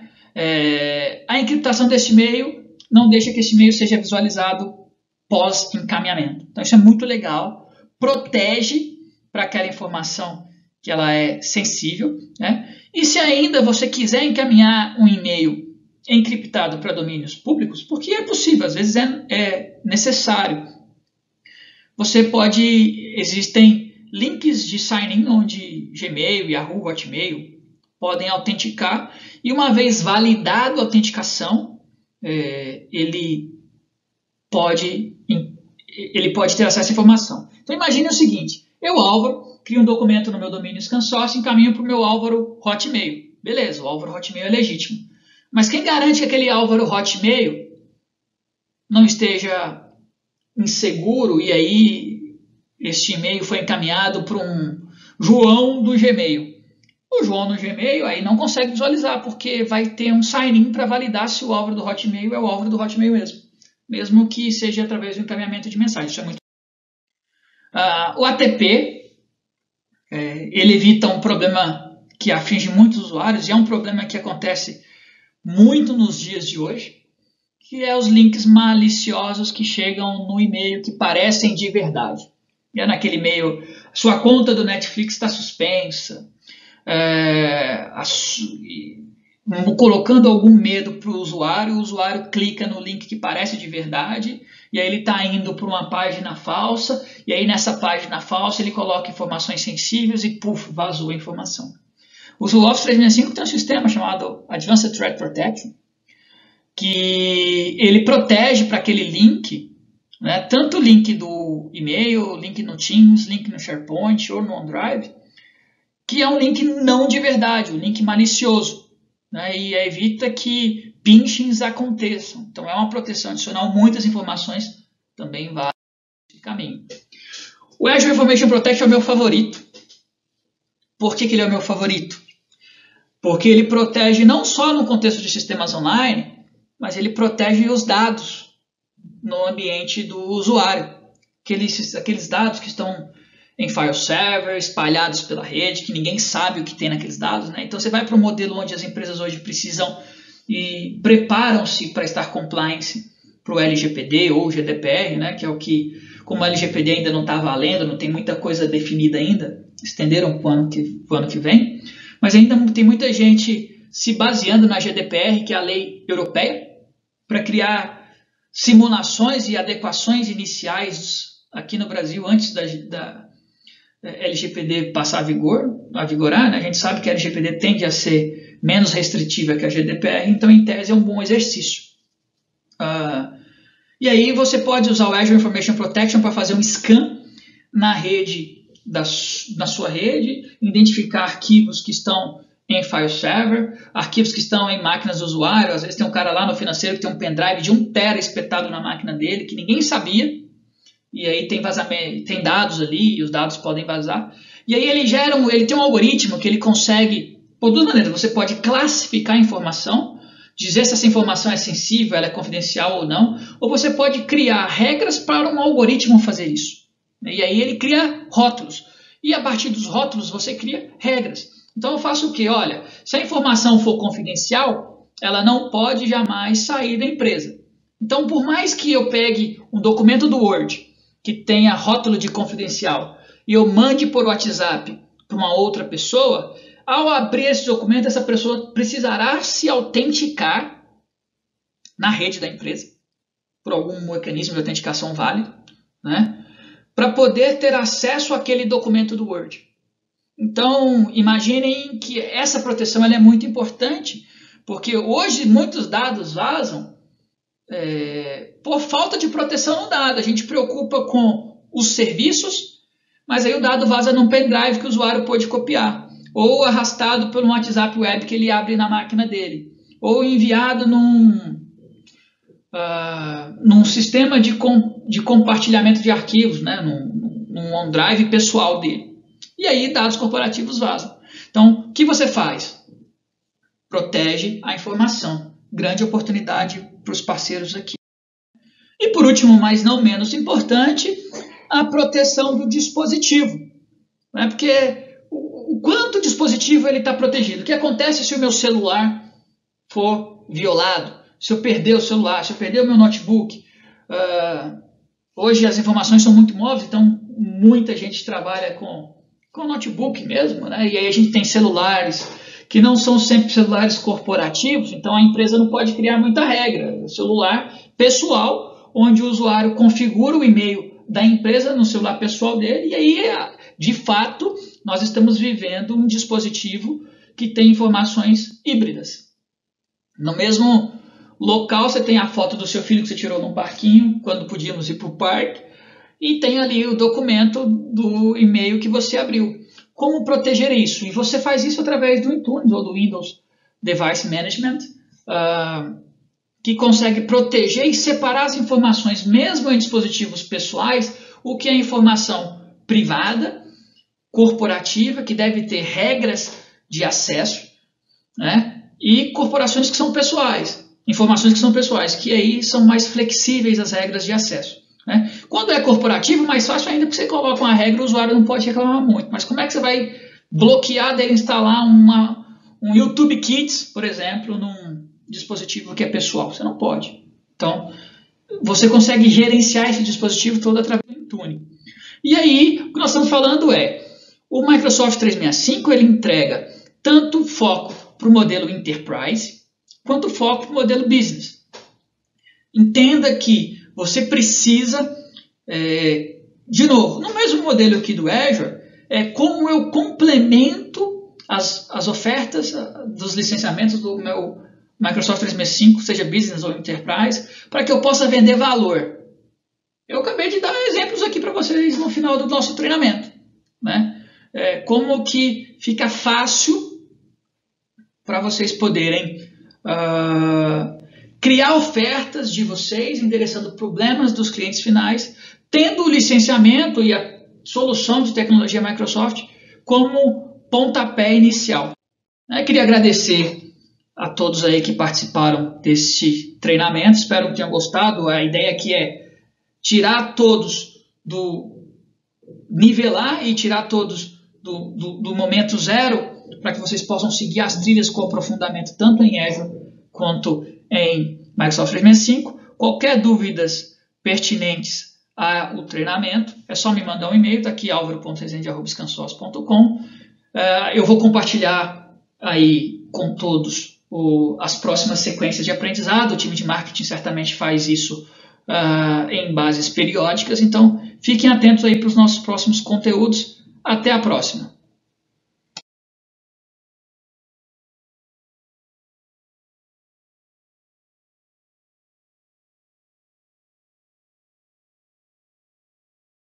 a encriptação desse e-mail não deixa que esse e-mail seja visualizado pós-encaminhamento. Então isso é muito legal, protege para aquela informação que ela é sensível, né? E se ainda você quiser encaminhar um e-mail encriptado para domínios públicos, porque é possível, às vezes é necessário. Existem links de sign-in onde Gmail, Yahoo, Hotmail podem autenticar e uma vez validado a autenticação, ele pode ter acesso à informação. Então imagine o seguinte, eu, Álvaro, crio um documento no meu domínio ScanSource e encaminho para o meu Álvaro Hotmail. Beleza, o Álvaro Hotmail é legítimo. Mas quem garante que aquele Álvaro Hotmail não esteja inseguro e aí este e-mail foi encaminhado para um João do Gmail? O João no Gmail aí não consegue visualizar, porque vai ter um sign-in para validar se o Álvaro do Hotmail é o Álvaro do Hotmail mesmo que seja através do encaminhamento de mensagem. Isso é muito. O ATP ele evita um problema que aflige muitos usuários e é um problema que acontece muito nos dias de hoje, que é os links maliciosos que chegam no e-mail que parecem de verdade. E é naquele e-mail, sua conta do Netflix está suspensa, colocando algum medo para o usuário clica no link que parece de verdade, e aí ele está indo para uma página falsa, e aí nessa página falsa ele coloca informações sensíveis e vazou a informação. O Office 365 tem um sistema chamado Advanced Threat Protection, que ele protege para aquele link, né, tanto o link do e-mail, link no Teams, link no SharePoint ou no OneDrive, que é um link não de verdade, um link malicioso, né, e evita que pinchings aconteçam. Então é uma proteção adicional, muitas informações também vão nesse caminho. O Azure Information Protection é o meu favorito. Por que ele é o meu favorito? Porque ele protege não só no contexto de sistemas online, mas ele protege os dados no ambiente do usuário. Aqueles dados que estão em file server, espalhados pela rede, que ninguém sabe o que tem naqueles dados, né? Então você vai para um modelo onde as empresas hoje precisam e preparam-se para estar compliance para o LGPD ou GDPR, né? Que é o que, como o LGPD ainda não está valendo, não tem muita coisa definida ainda, estenderam para o ano que vem, mas ainda tem muita gente se baseando na GDPR, que é a lei europeia, para criar simulações e adequações iniciais aqui no Brasil antes da LGPD passar a vigorar, né? A gente sabe que a LGPD tende a ser menos restritiva que a GDPR, então em tese é um bom exercício. E aí você pode usar o Azure Information Protection para fazer um scan na rede, na sua rede, identificar arquivos que estão em file server, arquivos que estão em máquinas do usuário. Às vezes tem um cara lá no financeiro que tem um pendrive de 1 tera espetado na máquina dele, que ninguém sabia, e aí tem vazamento, tem dados ali, e os dados podem vazar. E aí ele tem um algoritmo que ele consegue, por duas maneiras, você pode classificar a informação, dizer se essa informação é sensível, ela é confidencial ou não, ou você pode criar regras para um algoritmo fazer isso. E aí ele cria rótulos. E a partir dos rótulos você cria regras. Então eu faço o quê? Olha, se a informação for confidencial, ela não pode jamais sair da empresa. Então por mais que eu pegue um documento do Word que tenha rótulo de confidencial e eu mande por WhatsApp para uma outra pessoa, ao abrir esse documento, essa pessoa precisará se autenticar na rede da empresa, por algum mecanismo de autenticação válido, né, para poder ter acesso àquele documento do Word. Então, imaginem que essa proteção ela é muito importante, porque hoje muitos dados vazam por falta de proteção no dado. A gente preocupa com os serviços, mas aí o dado vaza num pendrive que o usuário pode copiar, ou arrastado por um WhatsApp web que ele abre na máquina dele, ou enviado num sistema de compartilhamento de arquivos, né, num OneDrive pessoal dele. E aí dados corporativos vazam. Então, o que você faz? Protege a informação. Grande oportunidade para os parceiros aqui. E por último, mas não menos importante, a proteção do dispositivo. Né? Porque o quanto o dispositivo está protegido? O que acontece se o meu celular for violado? Se eu perder o celular, se eu perder o meu notebook? Hoje as informações são muito móveis, então muita gente trabalha com notebook mesmo, né? E aí a gente tem celulares que não são sempre celulares corporativos, então a empresa não pode criar muita regra. O celular pessoal, onde o usuário configura o e-mail da empresa no celular pessoal dele, e aí, de fato, nós estamos vivendo um dispositivo que tem informações híbridas. No mesmo local, você tem a foto do seu filho que você tirou num parquinho, quando podíamos ir para o parque, e tem ali o documento do e-mail que você abriu. Como proteger isso? E você faz isso através do Intune ou do Windows Device Management, que consegue proteger e separar as informações, mesmo em dispositivos pessoais, o que é informação privada, corporativa, que deve ter regras de acesso, né? E corporações que são pessoais, informações que são pessoais, que aí são mais flexíveis as regras de acesso. Né? Quando é corporativo, mais fácil ainda, porque você coloca uma regra, o usuário não pode reclamar muito. Mas como é que você vai bloquear dele instalar um YouTube Kids, por exemplo, num dispositivo que é pessoal? Você não pode. Então, você consegue gerenciar esse dispositivo todo através do Intune. E aí, o que nós estamos falando o Microsoft 365 ele entrega tanto foco para o modelo Enterprise, quanto foco para o modelo Business. Entenda que você precisa, de novo, no mesmo modelo aqui do Azure, como eu complemento as ofertas dos licenciamentos do meu Microsoft 365, seja Business ou Enterprise, para que eu possa vender valor. Eu acabei de dar exemplos aqui para vocês no final do nosso treinamento. Né? Como que fica fácil para vocês poderem criar ofertas de vocês, endereçando problemas dos clientes finais, tendo o licenciamento e a solução de tecnologia Microsoft como pontapé inicial. Queria agradecer a todos aí que participaram desse treinamento, espero que tenham gostado. A ideia aqui é tirar todos nivelar e tirar todos do momento zero, para que vocês possam seguir as trilhas com aprofundamento tanto em Azure quanto em Microsoft 365. Qualquer dúvidas pertinentes ao treinamento, é só me mandar um e-mail, está aqui alvaro.rezende@scansors.com. Eu vou compartilhar aí com todos as próximas sequências de aprendizado. O time de marketing certamente faz isso em bases periódicas, então fiquem atentos aí para os nossos próximos conteúdos. Até a próxima!